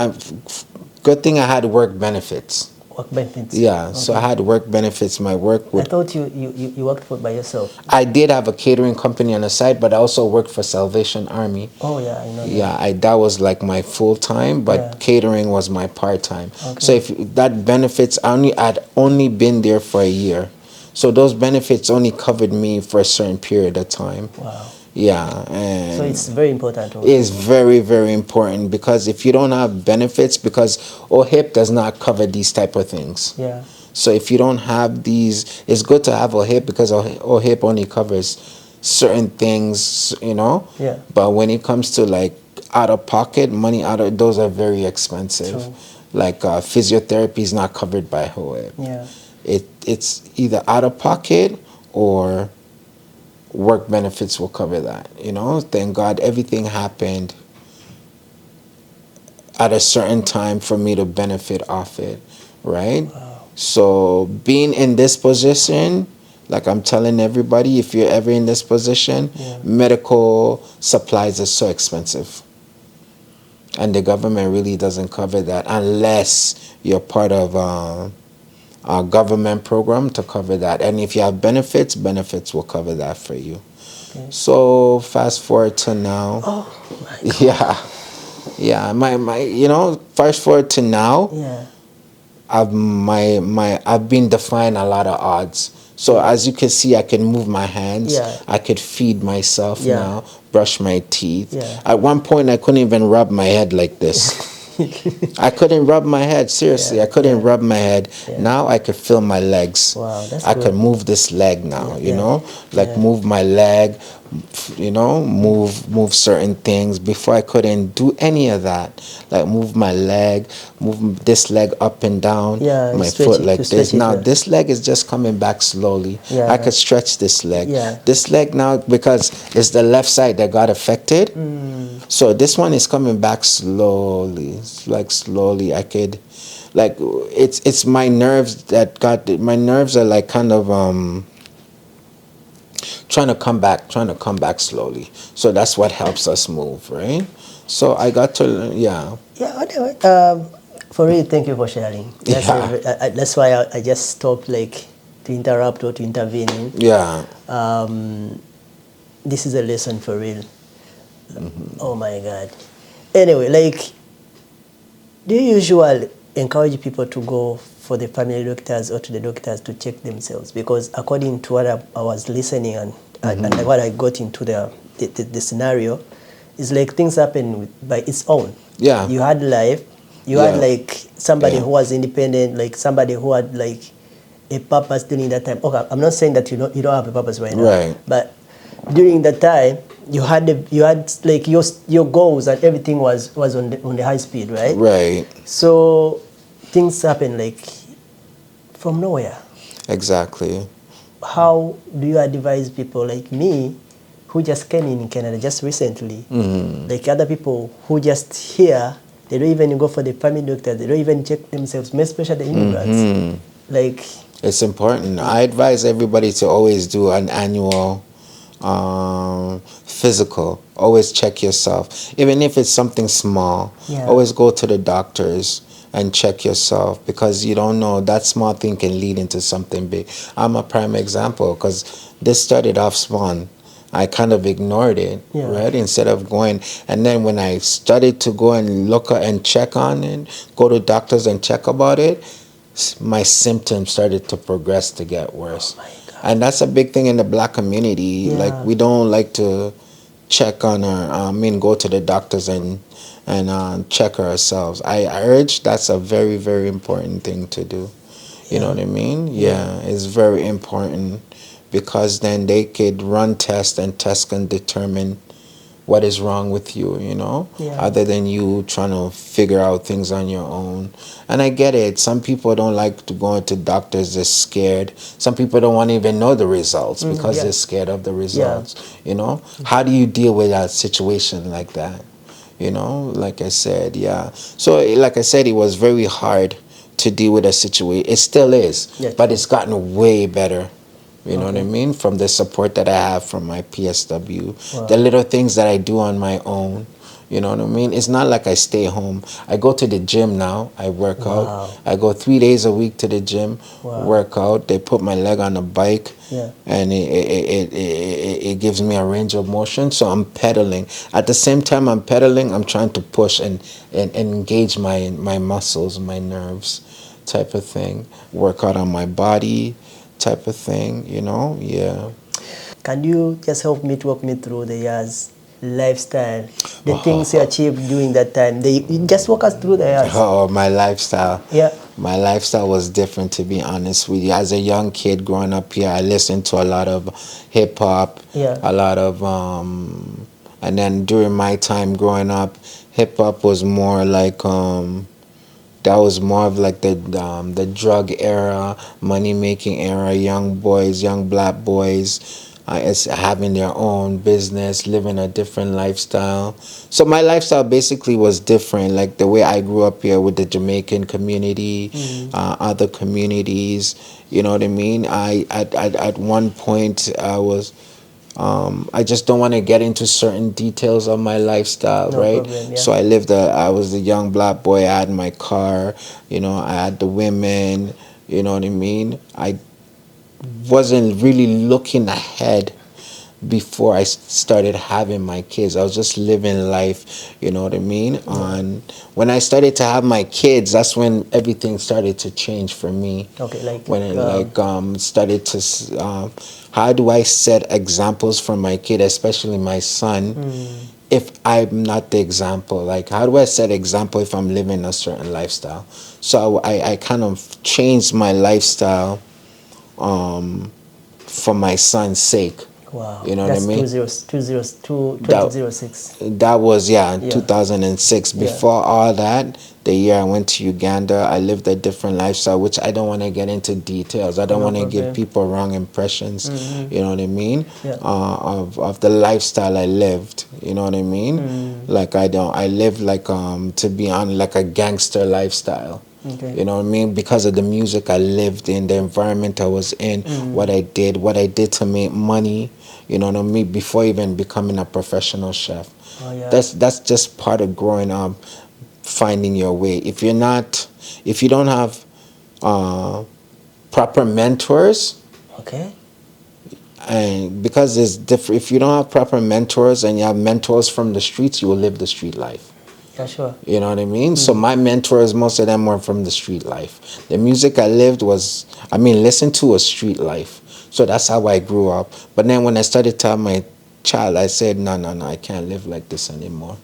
good thing I had work benefits. Work benefits. Yeah, so I had work benefits. My work I would. thought you worked by yourself. I did have a catering company on the side, but I also worked for Salvation Army. Oh yeah, I know Yeah, that was like my full time, but Yeah. catering was my part time. Okay. So if that benefits, I'd only been there for a year, so those benefits only covered me for a certain period of time. Wow. Yeah, and So it's very important. is very, very important, because if you don't have benefits, because OHIP does not cover these type of things. Yeah. So if you don't have these, it's good to have OHIP, because OHIP only covers certain things, you know. Yeah. But when it comes to like out of pocket money, those are very expensive. True. Like physiotherapy is not covered by OHIP. Yeah. It's either out of pocket or work benefits will cover that, you know. Thank God everything happened at a certain time for me to benefit off it, right? Wow. So being in this position, like I'm telling everybody, if you're ever in this position, Yeah. medical supplies are so expensive, and the government really doesn't cover that unless you're part of a government program to cover that. And if you have benefits will cover that for you. Okay. So fast forward to now. Oh my God. Yeah, my you know, fast forward to now. Yeah. I've been defying a lot of odds. So as you can see, I can move my hands. Yeah. I could feed myself Yeah. now, brush my teeth. Yeah. At one point, I couldn't even rub my head like this. I couldn't rub my head, seriously. Yeah, I couldn't rub my head. Yeah. Now I could feel my legs. Wow, that's I good. could move this leg now, you Yeah. know, like Yeah. move my leg, you know, move certain things. Before I couldn't do any of that. Like move my leg, move this leg up and down, Yeah, my stretch foot it, like to stretch this. it, Now yeah. this leg is just coming back slowly. Yeah. I could stretch this leg. Yeah. This leg now, because it's the left side that got affected. So this one is coming back slowly. It's like slowly. I could, like, it's my nerves that got my nerves are like kind of trying to come back slowly. So that's what helps us move, right? So I got to Yeah. Anyway, for real, thank you for sharing. That's, Yeah. That's why I just stopped like to interrupt or to intervene. Yeah. This is a lesson for real. Oh my God. Anyway, like, do you usually encourage people to go for the family doctors or to the doctors to check themselves? Because according to what I was listening and what I got into the scenario, it's like things happen by its own. Yeah. You had life. You Yeah. had like somebody Yeah. who was independent, like somebody who had like a purpose during that time. Okay, I'm not saying that you don't have a purpose right now. Right. But during that time, you had like your goals and everything was on the high speed, right? Right. So things happen like from nowhere. Exactly. How do you advise people like me who just came in Canada just recently, like other people who just here, they don't even go for the family doctor, they don't even check themselves, especially the immigrants. Like, It's important. I advise everybody to always do an annual physical. Always check yourself. Even if it's something small, Yeah. always go to the doctors and check yourself, because you don't know, that small thing can lead into something big. I'm a prime example, because this started off small. I kind of ignored it, Yeah. right? Instead of going, and then when I started to go and look and check on it, go to doctors and check about it, my symptoms started to progress to get worse. Oh my God. And that's a big thing in the black community. Yeah. Like, we don't like to check on go to the doctors and check ourselves. I urge, that's a very, very important thing to do. You know what I mean? Yeah, it's very important, because then they could run tests, and tests can determine what is wrong with you, you know, Yeah. other than you trying to figure out things on your own. And I get it. Some people don't like to go into doctors, they're scared. Some people don't want to even know the results because yeah. they're scared of the results, you know. How do you deal with a situation like that? You know, like I said, yeah. So, like I said, it was very hard to deal with a situation. It still is, Yes. but it's gotten way better. You know what I mean? From the support that I have from my PSW, the little things that I do on my own, You know what I mean? It's not like I stay home. I go to the gym now. I work Wow. out. I go 3 days a week to the gym, Wow. work out. They put my leg on the bike, Yeah. and it gives me a range of motion. So I'm pedaling. At the same time I'm pedaling, I'm trying to push and engage my muscles, my nerves, type of thing. Work out on my body, type of thing. You know, yeah. Can you just help me to walk me through the years lifestyle, the things you achieved during that time? You just walk us through the years. Oh, my lifestyle. Yeah. My lifestyle was different, to be honest with you. As a young kid growing up here, I listened to a lot of hip hop, Yeah. a lot of and then during my time growing up, hip hop was more like that was more of like the drug era, money making era, young boys, young black boys. It's having their own business, living a different lifestyle. So my lifestyle basically was different, like the way I grew up here with the Jamaican community, other communities. You know what I mean? At one point I was. I just don't want to get into certain details of my lifestyle, No right? problem, yeah. So I was the young black boy. I had my car, you know, I had the women, you know what I mean? I wasn't really looking ahead before I started having my kids. I was just living life, you know what I mean? When I started to have my kids, that's when everything started to change for me. Okay, like When it started to how do I set examples for my kid, especially my son, if I'm not the example? Like, how do I set example if I'm living a certain lifestyle? So I kind of changed my lifestyle for my son's sake. Wow. You know That's what I mean? 2006. That was, Yeah. 2006. Yeah. Before all that, the year I went to Uganda, I lived a different lifestyle, which I don't want to get into details. I don't No want to problem. give people wrong impressions, you know what I mean? Yeah. Of the lifestyle I lived, you know what I mean? Like I lived like, to be honest, like a gangster lifestyle. Okay. You know what I mean? Because of the music I lived in, the environment I was in, what I did to make money, you know what I mean, before even becoming a professional chef. Oh, yeah. That's just part of growing up, finding your way. If you don't have proper mentors, Okay. and because it's different, if you don't have proper mentors and you have mentors from the streets, you will live the street life. Yeah, sure. You know what I mean? So my mentors, most of them were from the street life. The music I listened to was street life. So that's how I grew up. But then when I started to have my child, I said, no, I can't live like this anymore.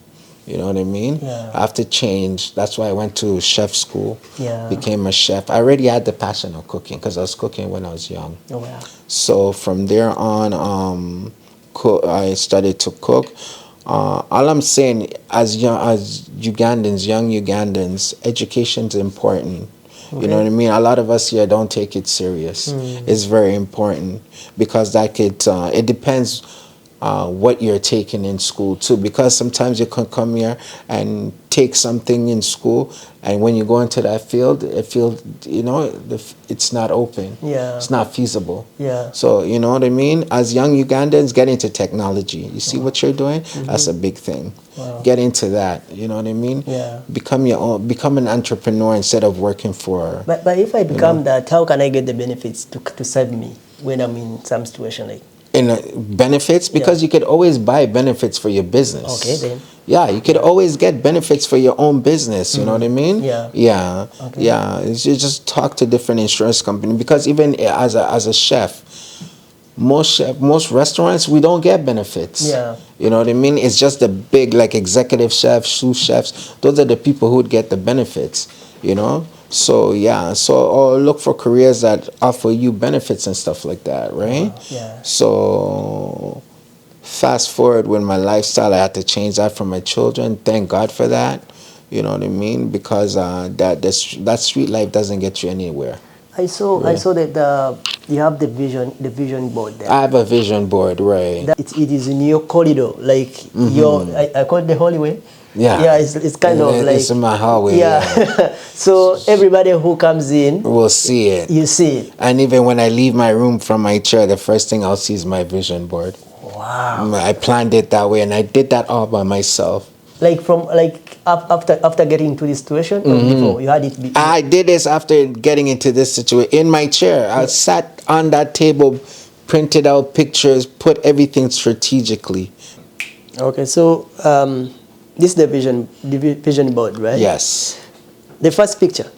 You know what I mean? Yeah. I have to change. That's why I went to chef school, Yeah. became a chef. I already had the passion of cooking because I was cooking when I was young. Oh, wow. So from there on, I started to cook. All I'm saying, as young Ugandans, education's important. You know what I mean? A lot of us here don't take it serious. It's very important because it depends what you're taking in school too. Because sometimes you can come here and take something in school, and when you go into that field, it's not open. Yeah. It's not feasible. Yeah. So, you know what I mean? As young Ugandans, get into technology. You see what you're doing? That's a big thing. Wow. Get into that. You know what I mean? Yeah. Become an entrepreneur instead of working for. But if I become that, how can I get the benefits to serve me when I'm in some situation like? Benefits, because you could always buy benefits for your business. Okay, then. Yeah, you could always get benefits for your own business. You know what I mean? Yeah. Yeah. Okay. Yeah. You just talk to different insurance companies, because even as a chef, most restaurants, we don't get benefits. Yeah. You know what I mean? It's just the big, like, executive chefs, sous chefs. Those are the people who would get the benefits. You know. So yeah, or look for careers that offer you benefits and stuff like that, right? Yeah. So fast forward with my lifestyle, I had to change that for my children. Thank God for that. You know what I mean? Because that street life doesn't get you anywhere. I saw that you have the vision board there. I have a vision board, right? It is in your corridor, like I call it the hallway. Yeah. Yeah, it's kind of like it's in my hallway. Yeah. So everybody who comes in will see it. You see it. And even when I leave my room from my chair, the first thing I'll see is my vision board. Wow. I planned it that way, and I did that all by myself. Like from after getting into this situation, or before you had it? I did this after getting into this situation. In my chair, I sat on that table, printed out pictures, put everything strategically. Okay, so this is the vision board, right? Yes. The first picture.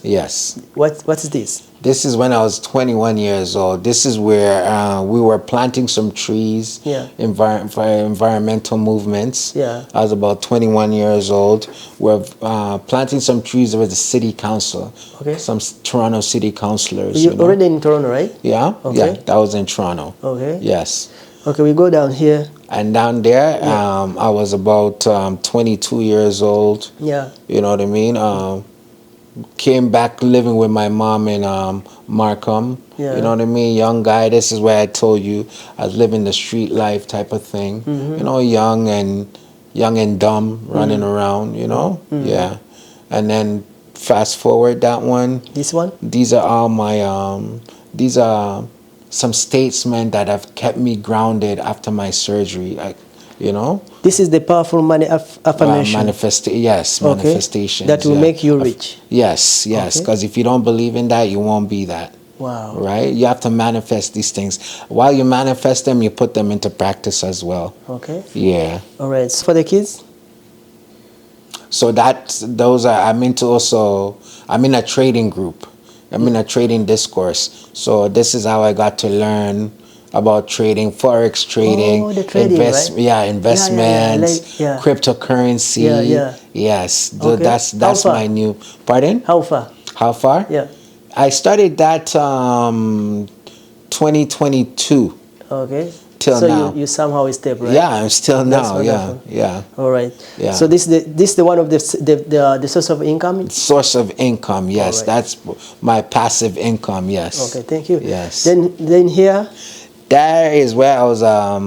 Yes. What is this? This is when I was 21 years old. This is where we were planting some trees, for environmental movements. Yeah. I was about 21 years old. We're planting some trees with the city council. Okay. Some Toronto city councillors. You're already in Toronto, right? Yeah. Okay. Yeah, that was in Toronto. Okay. Yes. Okay, we go down here. And down there, I was about 22 years old. Yeah. You know what I mean? Came back living with my mom in Markham. Yeah. You know what I mean? Young guy. This is where I told you I was living the street life type of thing. You know, young and dumb, running around. You know, yeah. And then fast forward that one. This one. These are all my these are some statesmen that have kept me grounded after my surgery. You know. This is the powerful affirmation. Manifestation. That will make you rich. Yes, because if you don't believe in that, you won't be that. Wow. Right? You have to manifest these things. While you manifest them, you put them into practice as well. Okay. Yeah. All right. So for the kids? So I'm in a trading group. I'm in a trading discourse. So this is how I got to learn about trading, forex trading, the trading, right? Investments, cryptocurrency. Yes, Okay. that's my new. Pardon? How far? How far? Yeah. I started that 2022. Okay. Till now. So you somehow step, right? Yeah, I'm still now. Wonderful. Yeah. All right. Yeah. So this the one of the source of income. Source of income. Yes, right. that's my passive income. Yes. Okay. Thank you. Yes. Then here. That is where I was. I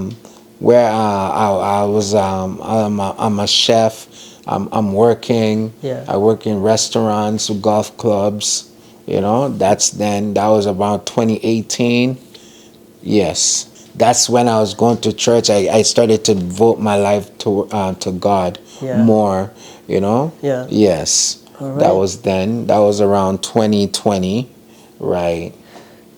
was. I'm a chef. I'm working. Yeah. I work in restaurants, golf clubs. You know, that was about 2018. Yes, that's when I was going to church. I started to devote my life to God more. You know. Yeah. Yes. All right. That was then. That was around 2020. Right.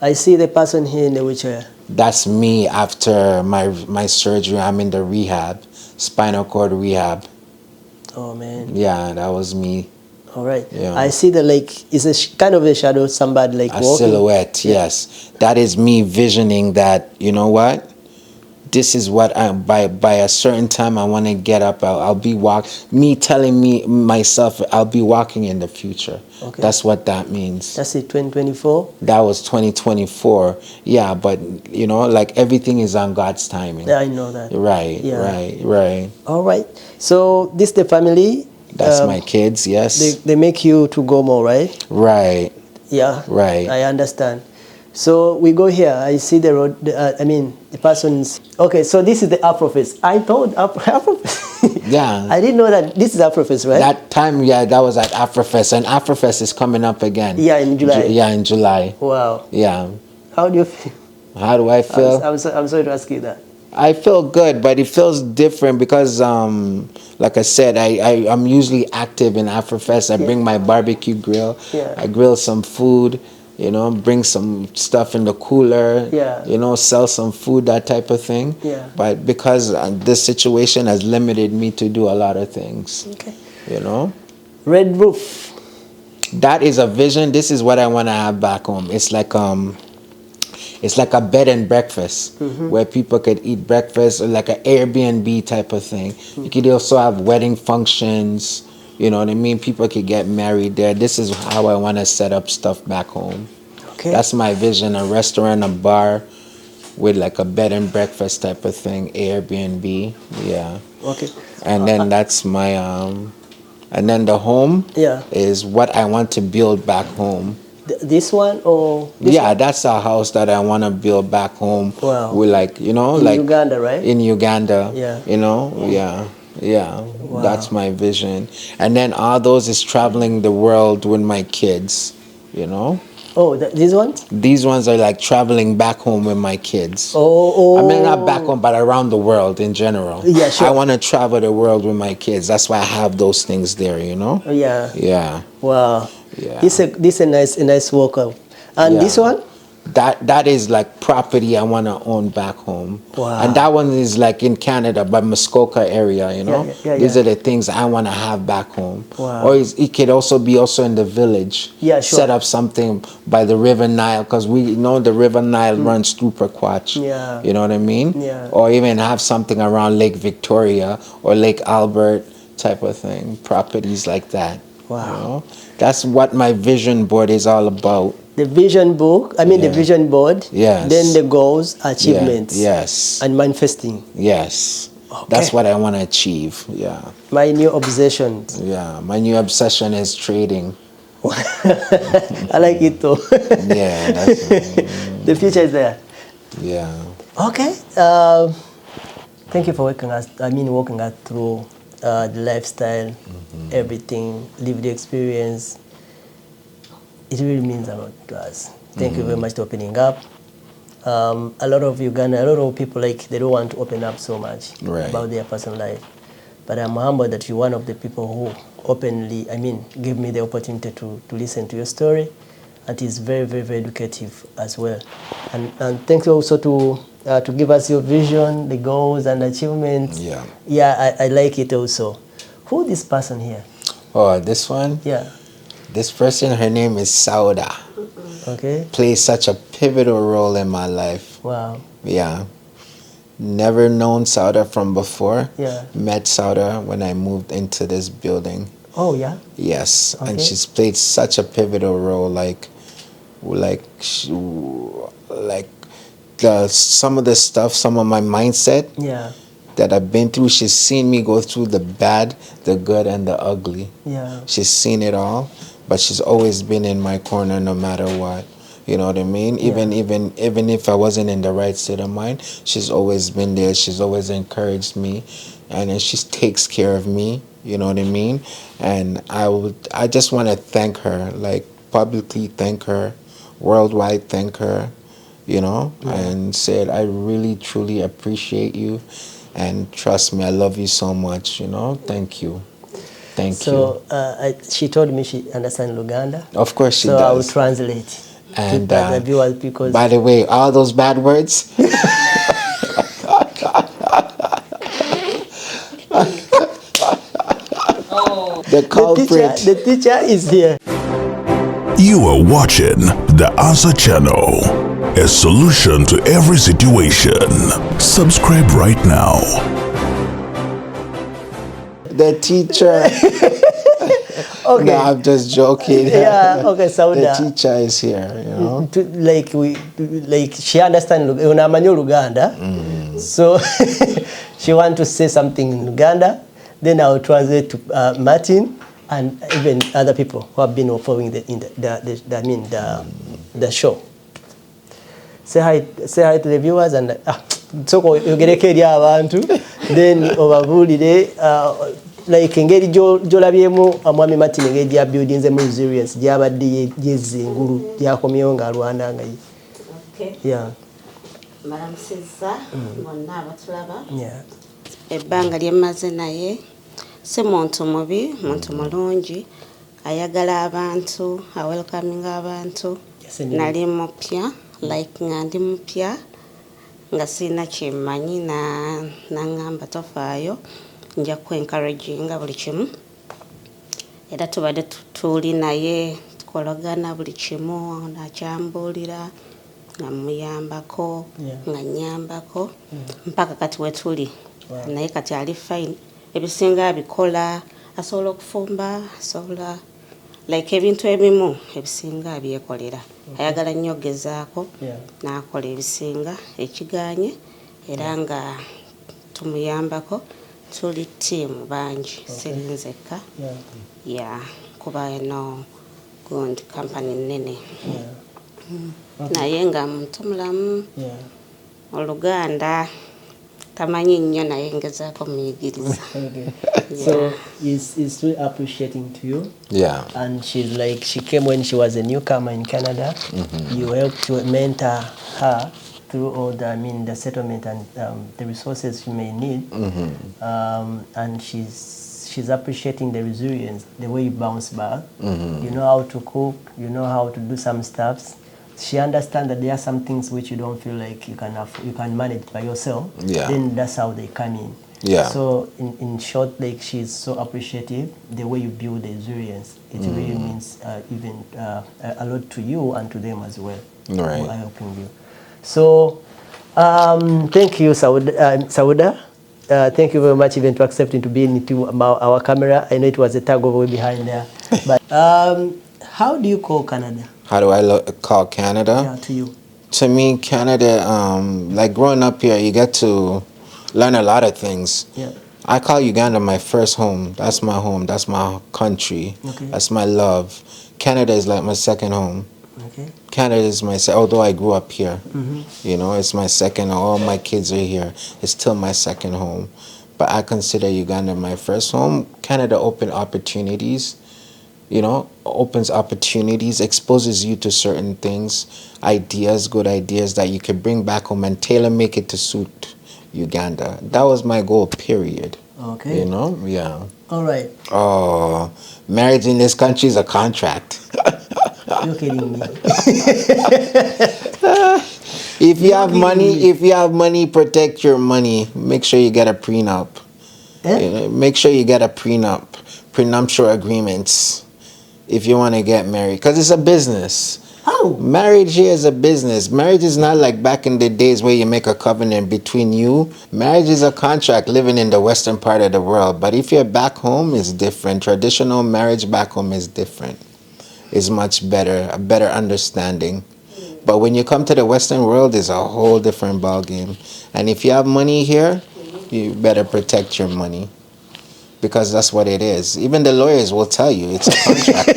I see the person here in the wheelchair. That's me after my surgery. I'm in the rehab, spinal cord rehab. Oh man. Yeah, that was me. All right. Yeah. I see it's a kind of a shadow, somebody like a walking. silhouette. Yes, that is me visioning that. You know what? This is what by a certain time I want to get up. I'll be telling myself I'll be walking in the future. Okay. That's what that means. That's it. 2024. That was 2024. Yeah, but you know, like everything is on God's timing. Yeah, I know that. Right. Yeah. Right. All right. So this the family. That's my kids. Yes. They make you to go more, right? Right. Yeah. Right. I understand. So we go here. I see the road. The person's okay. So this is the Afroface. I thought Afroface. Yeah. I didn't know that this is Afroface, right? That time, that was at Afrofest, and Afrofest is coming up again. Yeah, in July. In July. Wow. Yeah. How do you feel? How do I feel? I'm sorry to ask you that. I feel good, but it feels different because, like I said, I'm usually active in Afrofest. I bring my barbecue grill. Yeah. I grill some food. You know, bring some stuff in the cooler. Yeah. You know, sell some food, that type of thing. Yeah. But because this situation has limited me to do a lot of things. Okay. You know. Red roof. That is a vision. This is what I want to have back home. It's like a bed and breakfast where people could eat breakfast, or like an Airbnb type of thing. You could also have wedding functions. You know what I mean? People could get married there. This is how I want to set up stuff back home. Okay. That's my vision, a restaurant, a bar with like a bed and breakfast type of thing, Airbnb. Yeah. Okay. And then that's my, and then the home is what I want to build back home. This one or this one? That's a house that I want to build back home. Wow. With like, you know, in Uganda, right? In Uganda. Yeah. You know, yeah. Wow. That's my vision. And then all those is traveling the world with my kids, you know? Oh, these ones? These ones are like traveling back home with my kids. Oh. I mean, not back home, but around the world in general. Yeah, sure. I want to travel the world with my kids. That's why I have those things there, you know? Yeah. Yeah. Wow. Yeah. This a nice workout. And this one? That is like property I want to own back home. Wow. And that one is like in Canada, by Muskoka area, you know? These are the things I want to have back home. Wow. Or it could also be in the village. Yeah, sure. Set up something by the River Nile, because we know the River Nile runs through Perquatch. Yeah. You know what I mean? Yeah. Or even have something around Lake Victoria or Lake Albert type of thing. Properties like that. Wow. You know? That's what my vision board is all about. The vision book, the vision board. Yes. Then the goals, achievements. Yes. And manifesting. Yes. Okay. That's what I want to achieve. Yeah. My new obsession. Yeah. My new obsession is trading. I like it too. Yeah. That's the future is there. Yeah. Okay. Thank you for walking us through the lifestyle, everything, lived experience. It really means a lot to us. Thank you very much for opening up. A lot of people they don't want to open up so much about their personal life. But I'm humbled that you're one of the people who openly, give me the opportunity to listen to your story. And it's very, very, very educative as well. And thank you also to give us your vision, the goals and achievements. Yeah. Yeah, I like it also. Who is this person here? Oh, this one? Yeah. This person, her name is Sauda. Okay. Plays such a pivotal role in my life. Wow. Yeah. Never known Sauda from before. Yeah. Met Sauda when I moved into this building. Oh, yeah? Yes. Okay. And she's played such a pivotal role, some of the stuff, some of my mindset that I've been through. She's seen me go through the bad, the good, and the ugly. Yeah. She's seen it all, but she's always been in my corner no matter what. You know what I mean? Yeah. Even if I wasn't in the right state of mind, she's always been there. She's always encouraged me, and then she takes care of me. You know what I mean? And I just want to thank her, like publicly thank her, worldwide thank her, you know, and said I really truly appreciate you, and trust me, I love you so much. You know, thank you. Thank you. So she told me she understands Uganda. Of course she does. So I will translate. And the viewers, because by the way, all those bad words. The culprit. The teacher is here. You are watching the Answer Channel, a solution to every situation. Subscribe right now. The teacher. Okay. No, I'm just joking. Yeah, okay, Sauda. The teacher is here, you know. She understands Luganda. So she wants to say something in Luganda. Then I'll translate to Martin and even other people who have been following the show. Say hi to the viewers and so yogereko eri abantu then obabuulire like engeri gy'olabyemu Mwami Martin engeri gya buildingzemu resilience gyabadde yezza engulu gyakomyewo ng'alwana nga ye. Okay. Yeah. Mbalamusizza bonna abatulaba. Yeah. Ebbanga lyemmaze naye si muntu mubi, muntu mulungi, ayagala abantu, awelcominga abantu. Nali mupya, like nga ndi mupya, nga sirina kyemmanyi naŋŋamba tofaayo, nja kwencouraginga buli kimu. Era tubadde tuli naye tukolagana buli kimu, nakyambuulira nga muyambako, nga nnyambako, mpaka kati we tuli. Naye kati ali fine. Ebisinga abikola, asobola okufumba, asobola like ebintu ebimu ebisinga abyekolera. Ayagala nnyo ogezaako n'akola ebisinga ekiganye era nga tumuyambako. Tuli tiimu bangi, sirinzeka. Kuba eno gundi company nnene. Naye nga muntu mulamu. Oluganda tamanyi nnyo naye ngezaako muyigiriza. So is really appreciating to you. Yeah. And she's like, she came when she was a newcomer in Canada. You helped to mentor her through all the settlement and the resources she may need. And she's appreciating the resilience, the way you bounce back. You know how to cook, you know how to do some stuffs. She understands that there are some things which you don't feel like you can manage by yourself. Yeah. Then that's how they come in. Yeah. So in short, like, she's so appreciative the way you build the resilience. It really means even a lot to you and to them as well. Right. Who are helping you. So thank you, Sauda. Thank you very much even to accepting to be into our camera. I know it was a tug of war behind there. But how do you call Canada? How do I call Canada? Yeah, to you. To me, Canada, like growing up here, you get to learn a lot of things. Yeah. I call Uganda my first home. That's my home. That's my country. Okay. That's my love. Canada is like my second home. Okay. Canada is my, although I grew up here, you know, it's my second, all my kids are here. It's still my second home. But I consider Uganda my first home. Canada opened opportunities, you know, opens opportunities, exposes you to certain things, ideas, good ideas that you can bring back home and tailor make it to suit Uganda. That was my goal, period. Okay. You know? Yeah. All right. Oh, marriage in this country is a contract. You're kidding me. If you have money, protect your money. Make sure you get a prenup. You know, make sure you get a prenup, prenuptial agreements if you want to get married, because it's a business. Oh. Marriage here is a business. Marriage is not like back in the days where you make a covenant between you. Marriage is a contract living in the western part of the world. But if you're back home, it's different. Traditional marriage back home is different. It's much better, a better understanding. But when you come to the western world, it's a whole different ballgame. And if you have money here, you better protect your money, because that's what it is. Even the lawyers will tell you it's a contract.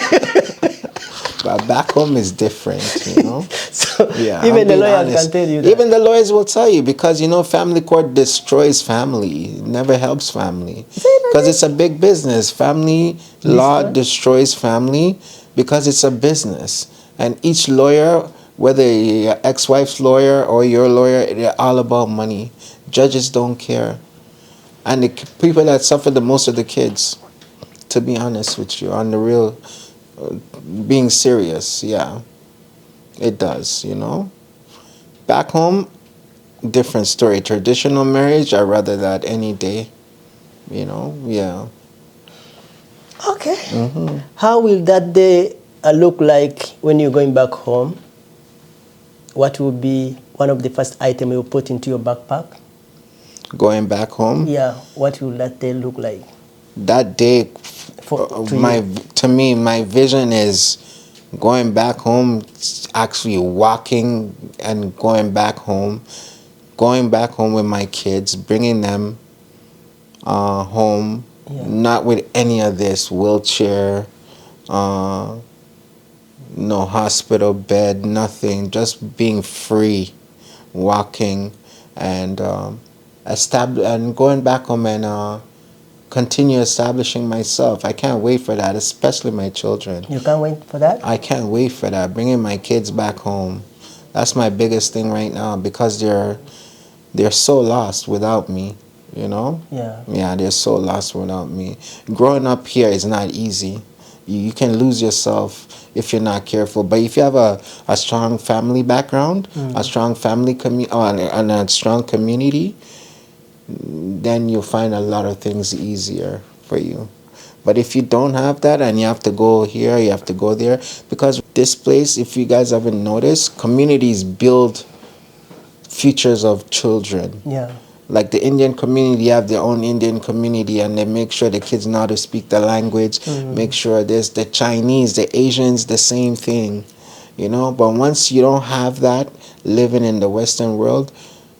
But back home is different, you know. So Yeah, even I'm the being lawyers honest. can tell you that. Even the lawyers will tell you, because, you know, family court destroys family. It never helps family, because it's a big business. Family law destroys family because it's a business. And each lawyer, whether your ex-wife's lawyer or your lawyer, they're all about money. Judges don't care. And the people that suffer the most are the kids, to be honest with you, on the real, being serious, yeah. It does, you know. Back home, different story. Traditional marriage, I'd rather that any day, you know, yeah. Okay. How will that day look like when you're going back home? What will be one of the first items you put into your backpack? Going back home? Yeah. What will that day look like? That day, to me, my vision is going back home, actually walking and going back home with my kids, bringing them home, not with any of this wheelchair, no hospital bed, nothing, just being free, walking and going back home and continue establishing myself. I can't wait for that, especially my children. You can't wait for that? I can't wait for that, bringing my kids back home. That's my biggest thing right now, because they're so lost without me, you know? Yeah, they're so lost without me. Growing up here is not easy. You can lose yourself if you're not careful. But if you have a strong family background, a strong family and a strong community, then you'll find a lot of things easier for you. But if you don't have that and you have to go here, you have to go there, because this place, if you guys haven't noticed, communities build futures of children. Yeah. Like the Indian community have their own Indian community, and they make sure the kids know how to speak the language, make sure there's the Chinese, the Asians, the same thing, you know. But once you don't have that living in the Western world,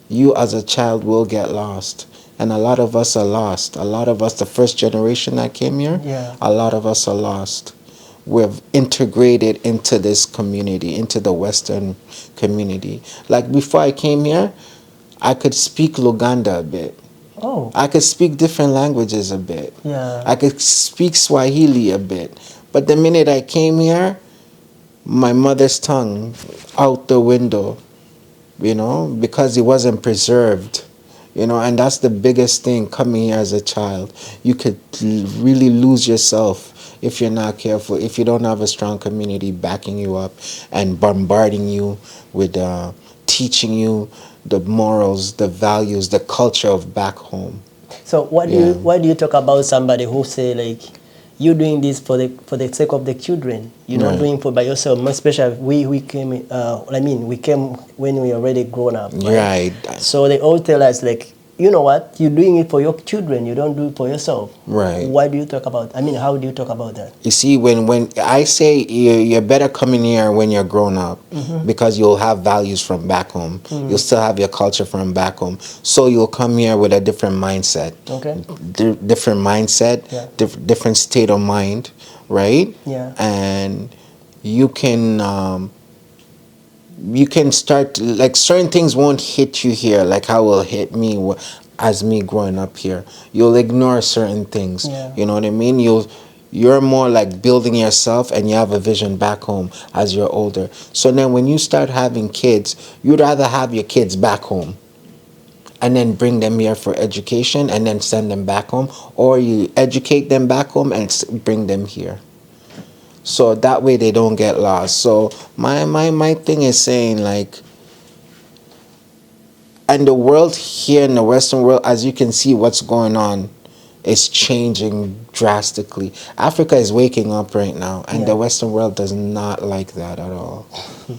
you as a child will get lost. And a lot of us are lost. A lot of us, the first generation that came here, a lot of us are lost. We've integrated into this community, into the Western community. Like before I came here, I could speak Luganda a bit. Oh. I could speak different languages a bit. Yeah. I could speak Swahili a bit. But the minute I came here, my mother's tongue out the window, because it wasn't preserved. And that's the biggest thing coming here as a child. You could really lose yourself if you're not careful, if you don't have a strong community backing you up and bombarding you with teaching you the morals, the values, the culture of back home. So why do you talk about somebody who say like you doing this for the sake of the children? You're not doing for by yourself. Most especially we came. We came when we already grown up. Right. So they all tell us like, you know what? You're doing it for your children. You don't do it for yourself. Right. Why do you talk about? How do you talk about that? You see, when I say you're better coming here when you're grown up, because you'll have values from back home. You'll still have your culture from back home. So you'll come here with a different mindset. Okay. Different mindset, different state of mind, right? Yeah. And you can start, like, certain things won't hit you here like how it will hit me as me growing up here. You'll ignore certain things. Yeah. You know what I mean? You're more like building yourself, and you have a vision back home as you're older. So then when you start having kids, you'd rather have your kids back home and then bring them here for education and then send them back home, or you educate them back home and bring them here. So that way they don't get lost. So my thing is saying, like, and the world here in the Western world, as you can see what's going on, is changing drastically. Africa is waking up right now, and the Western world does not like that at all.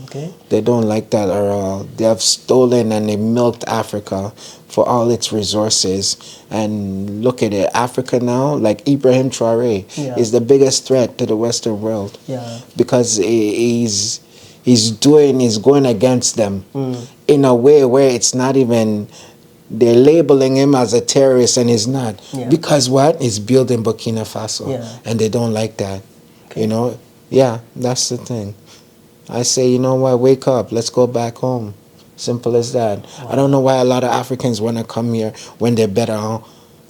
Okay. They don't like that at all. They have stolen and they milked Africa for all its resources. And look at it, Africa now, like Ibrahim Traore, is the biggest threat to the Western world. Yeah. Because he's going against them in a way where it's not even, they're labeling him as a terrorist, and he's not. Yeah. Because what? He's building Burkina Faso. Yeah. And they don't like that. Okay. You know? Yeah, that's the thing. I say, you know what, wake up, let's go back home. Simple as that. Wow. I don't know why a lot of Africans want to come here when they're better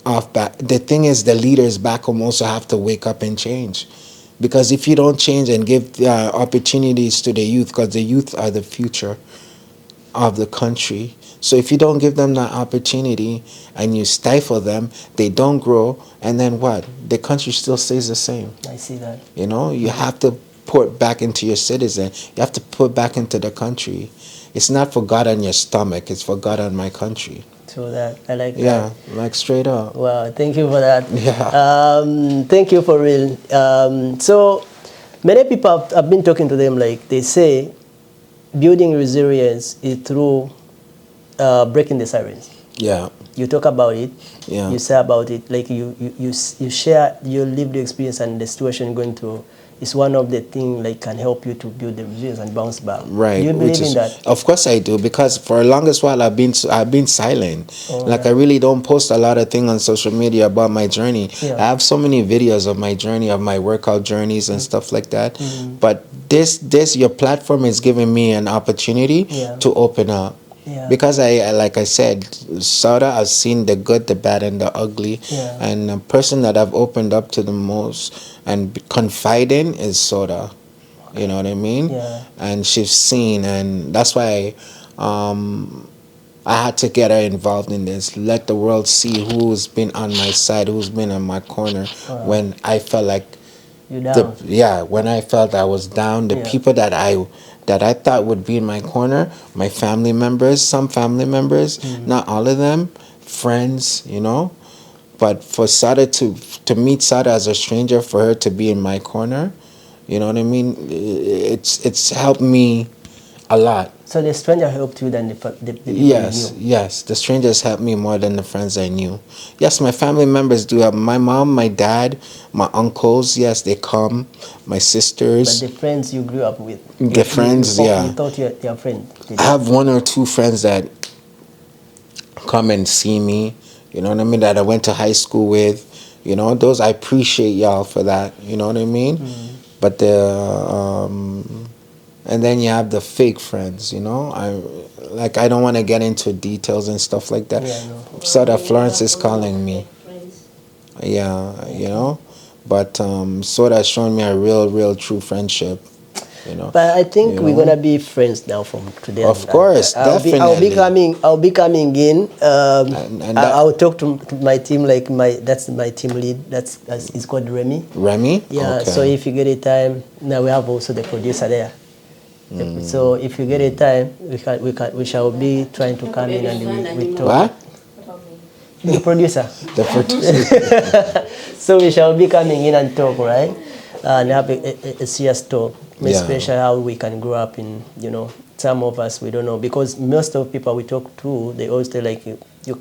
off back. The thing is, the leaders back home also have to wake up and change. Because if you don't change and give opportunities to the youth, because the youth are the future of the country. So if you don't give them that opportunity and you stifle them, they don't grow, and then what? The country still stays the same. I see that. You know, you have to put back into your citizen. You have to put back into the country. It's not for God on your stomach. It's for God on my country. So that, I like that. Yeah, like straight up. Wow, thank you for that. Yeah. Thank you for real. So many people I've been talking to them, like they say building resilience is through breaking the silence. Yeah. You talk about it. Yeah. You say about it. Like you share your lived experience and the situation you're going through. Is one of the things like can help you to build the resilience and bounce back. Right. Do you believe in that? Of course I do, because for the longest while I've been silent. Like I really don't post a lot of things on social media about my journey. Yeah. I have so many videos of my journey, of my workout journeys and stuff like that. But this your platform is giving me an opportunity to open up. Yeah. Because I like I said, Sauda, I've seen the good, the bad, and the ugly. Yeah. And the person that I've opened up to the most and confide in is Sauda. You know what I mean? Yeah. And she's seen, and that's why I had to get her involved in this. Let the world see who's been on my side, who's been on my corner when I felt like you're down. When I felt I was down, the people that I thought would be in my corner, my family members, some family members, not all of them, friends, you know. But for Sauda to meet Sauda as a stranger, for her to be in my corner, you know what I mean? It's helped me a lot. So the stranger helped you than the people yes, you knew? Yes, the strangers helped me more than the friends I knew. Yes, my family members do help. My mom, my dad, my uncles, yes, they come. My sisters. But the friends you grew up with? The friends, you thought you were friends? I have one or two friends that come and see me, you know what I mean, that I went to high school with. You know, those, I appreciate y'all for that, you know what I mean? But And then you have the fake friends, you know. I don't want to get into details and stuff like that. Yeah, no. So that Florence is calling me. Yeah, you know. But so that's shown me a real true friendship. You know. But I think we're know? gonna be friends now from today. Of course, definitely. I'll be coming in. And I'll talk to my team. Like that's my team lead. It's called Remy. Remy. Yeah. Okay. So if you get a time, now we have also the producer there. So if you get a time, we shall be trying to come in and we talk. What? The producer. The producer. So we shall be coming in and talk, right? And have a serious talk, especially how we can grow up in, you know, some of us, we don't know. Because most of people we talk to, they always say like, your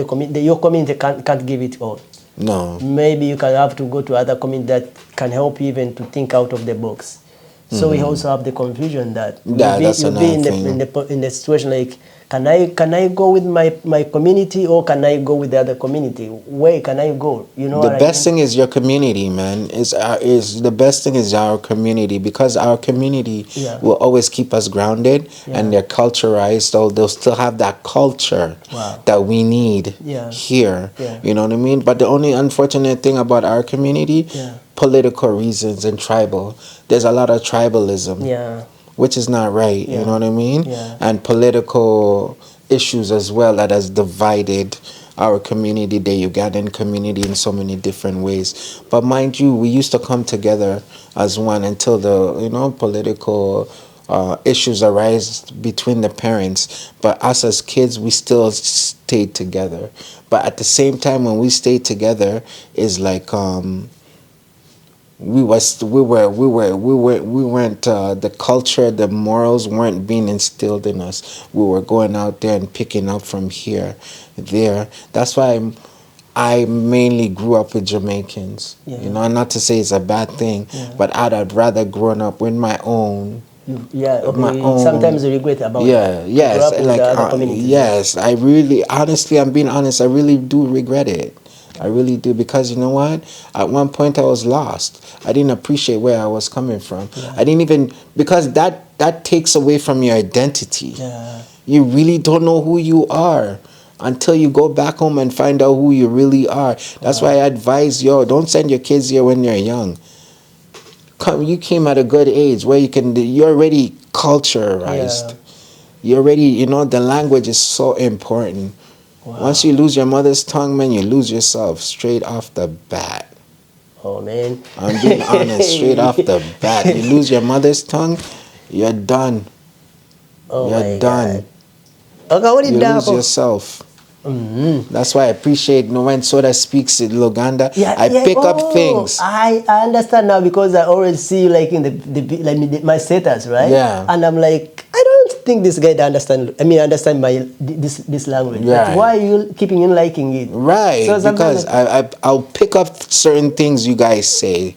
community can't give it all. No. Maybe you can have to go to other community that can help you even to think out of the box. So we also have the confusion that you'll be in the situation like, can I go with my community or can I go with the other community? Where can I go? You know, the best thing is your community, man. Is the best thing is our community, because our community will always keep us grounded and they're culturized. So they'll still have that culture that we need here. Yeah. You know what I mean? But the only unfortunate thing about our community, political reasons and tribal. There's a lot of tribalism. Yeah. Which is not right, you know what I mean? Yeah. And political issues as well that has divided our community, the Ugandan community, in so many different ways. But mind you, we used to come together as one until the, you know, political issues arise between the parents. But us as kids, we still stayed together. But at the same time, when we stayed together, is like we weren't the culture, the morals weren't being instilled in us. We were going out there and picking up from here, there. That's why I mainly grew up with Jamaicans. You know, not to say it's a bad thing, but I'd rather grown up with my own. Sometimes you regret about yes, I really, honestly, I'm being honest, I really do regret it. I really do, because you know what? At one point I was lost. I didn't appreciate where I was coming from. I didn't even, because that takes away from your identity. You really don't know who you are until you go back home and find out who you really are. That's why I advise, don't send your kids here when you're young. You came at a good age where you're already culturized. You're already, you know, the language is so important. Once you lose your mother's tongue, man, you lose yourself straight off the bat. Oh, man. I'm being honest, straight off the bat. You lose your mother's tongue, you're done. Oh, you're done. Okay, you lose yourself. That's why I appreciate when Soda speaks in Uganda. I pick up things. I understand now, because I always see you like in my status, right? Yeah. And I'm like, I don't think this guy understand my this language. Yeah. Why are you keeping on liking it? Right. So because I'll pick up certain things you guys say.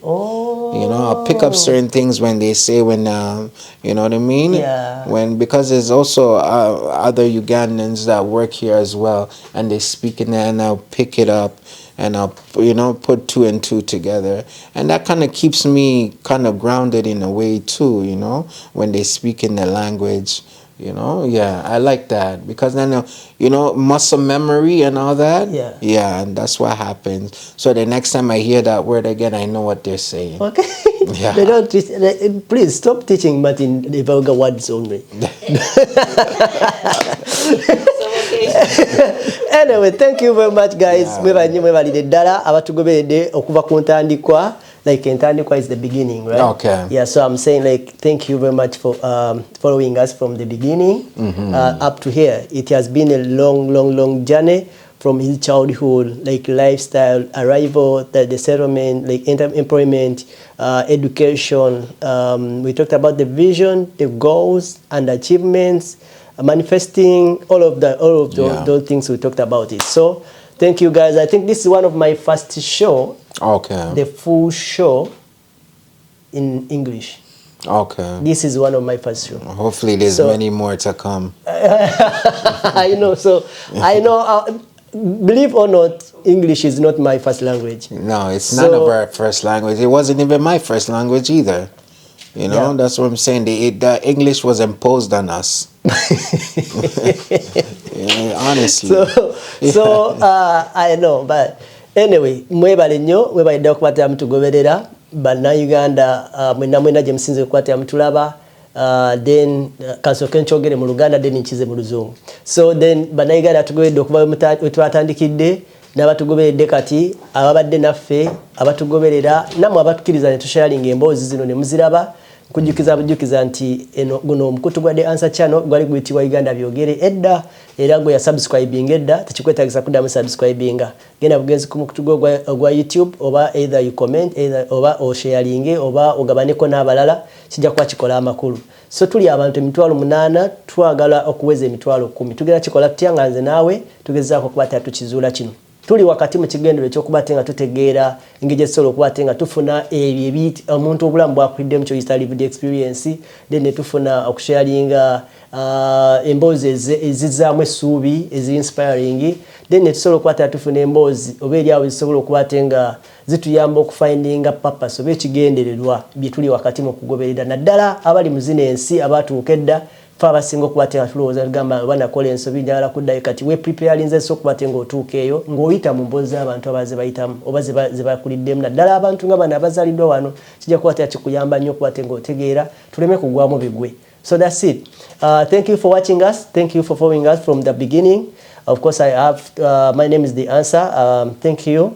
You know, I'll pick up certain things when they say, you know what I mean? Yeah. Because there's also other Ugandans that work here as well, and they speak in there, and I'll pick it up, and I'll, you know, put two and two together, and that kind of keeps me kind of grounded in a way too, you know, when they speak in the language. You know, I like that, because then, you know, muscle memory and all that. Yeah, and that's what happens. So the next time I hear that word again, I know what they're saying. Okay. Yeah. They don't please stop teaching Martin the vulgar words only. Anyway, thank you very much, guys. Like Entandikwa is the beginning, right? Okay. Yeah, so I'm saying like thank you very much for following us from the beginning up to here. It has been a long journey from his childhood, like lifestyle, arrival, the settlement, like employment, education. We talked about the vision, the goals and achievements, manifesting, all of those things we talked about it. So thank you, guys. I think this is one of my first show. Okay. The full show in English. Okay. This is one of my first shows. Hopefully there's many more to come. I know. So I know, believe or not, English is not my first language. No, it's none of our first language. It wasn't even my first language either. You know, that's what I'm saying. The English was imposed on us. Honestly. I know, but anyway, mwebale nnyo, mwebalidde okukwatira mutugoberera. Bannayuganda mwena gye musinze okukwatira mutulaba. Then kasooke nkyogere mu Luganda then nkize mu Luzungu. So then bannayuganda tugoberedde okuva we twatandikidde n'abatugoberedde kati ababadde naffe abatugoberera namwe abatukkiriza ne tusharinga emboozi zino ne muziraba. Kujjukiza nti guno omukutu gwa The Answer Channel gwali guyitibwa Uganda byogere edda era gwe yasubscribing edda tekikwetagisa kuddamu subscribinga. Genda bugenzi ku mukutu gwa YouTube oba either you comment oba osharinge oba ogabaneko n'abalala kijja kuba kikola amakulu. So tuli abantu 8,000 twagala okuweza 10,000. Tugera kikola tutya nga nze naawe tugezaako kuba tukizuula kino. Tuli wakati mu kigendero eky'okuba nga tutegeera engeri esobola okuba nga tufuna ebyo omuntu obulamu bwakuliddemu kyoyita lived experience then ne tufuna okusharinga emboozi ezizaamu essuubi ezi-inspiring then ne tusobola okuba tufuna emboozi oba eri awo zisobola okuba nga zituyamba okufindinga purpose oba ekigendererwa bye tuli wakati mu kugoberera naddala abali mu zino ensi abatuuka edda abasinga okuba tulowooza tugamba banakola ensobi njagala kuddayo kati we preparinze so okuba nga otuuka eyo ng'oyita mu mboozi z'abantu abaze bayitamu oba ze bakuliddemu naddala abantu nga bano abazaaliddwa wano kijja kuba kikuyamba nnyo okuba nga otegeera tuleme kugwamu bigwe. So that's it. Thank you for watching us. Thank you for following us from the beginning. Of course, I have my name is The Answer. Thank you.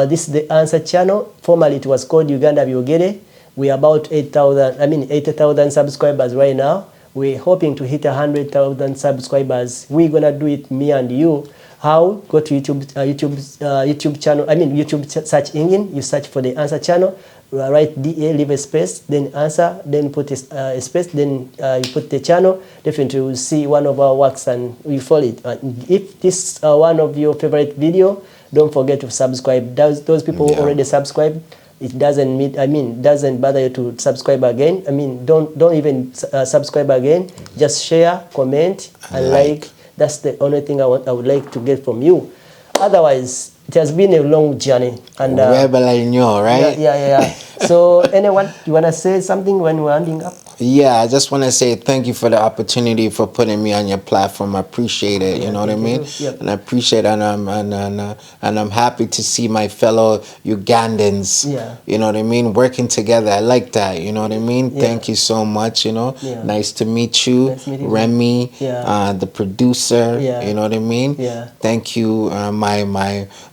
This is The Answer channel. Formerly it was called Uganda Byogere. We are about 80,000 subscribers right now. We're hoping to hit 100,000 subscribers. We're gonna do it, me and you. How? Go to YouTube channel. YouTube search engine. You search for The Answer channel. Write DA, leave a space, then answer, then put a space, then you put the channel. Definitely you will see one of our works and we follow it. If this is one of your favorite video, don't forget to subscribe. Those people who already subscribed, it doesn't bother you to subscribe again. Don't even subscribe again. Just share, comment, and like. That's the only thing I would like to get from you. Otherwise, it has been a long journey. And right? Yeah. So, anyone, you want to say something when we're ending up? Yeah, I just want to say thank you for the opportunity for putting me on your platform. I appreciate it. You know what I mean? Yep. And I appreciate it, and I'm happy to see my fellow Ugandans. Yeah. You know what I mean? Working together. I like that. You know what I mean? Yeah. Thank you so much. You know, nice to meet you, nice meeting Remy, you. the producer. Yeah. You know what I mean? Yeah. Thank you,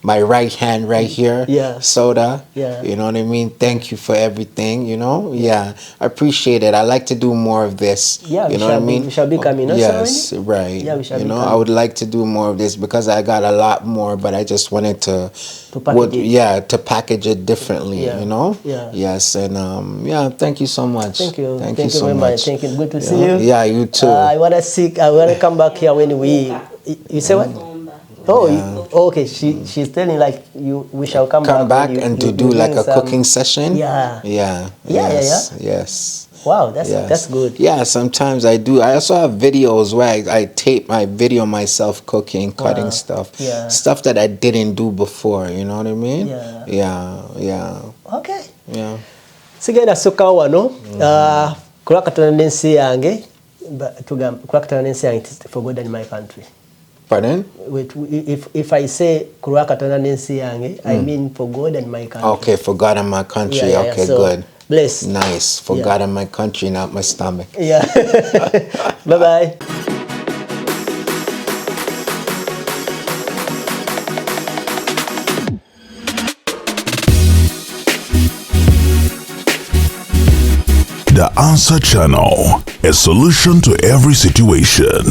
my right hand right here. Yeah. Soda. Yeah. You know what I mean? Thank you for everything. You know? Yeah. I appreciate it. I like to do more of this. Yeah, you know what I mean? We shall be coming. Yes, right. Yeah, we shall you be know, coming. I would like to do more of this because I got a lot more, but I just wanted to package it. Yeah, to package it differently. Yeah. You know. Yeah. Yes, and yeah, thank you so much. Thank you. Thank you so very much. Thank you. Good to see you. Yeah, you too. I wanna come back here when we. You say what? Oh, Yeah. Okay. She's telling like we shall come back when and you to do like a cooking session. Yeah. Yeah. Yeah. Yes. Wow, that's good. Yeah, sometimes I do. I also have videos where I tape my video myself cooking, cutting stuff. Yeah. Stuff that I didn't do before, you know what I mean? Yeah. Okay. Yeah. Sigenda soka wano kula katana n'ensi yange kula katana n'ensi yange for God and my country. Pardon? If I say kula katana n'ensi yange, I mean for God and my country. Okay, for God and my country. Yeah, okay, so, good. Bless. Nice. For God and my country, not my stomach. Yeah. Bye-bye. The Answer Channel, a solution to every situation.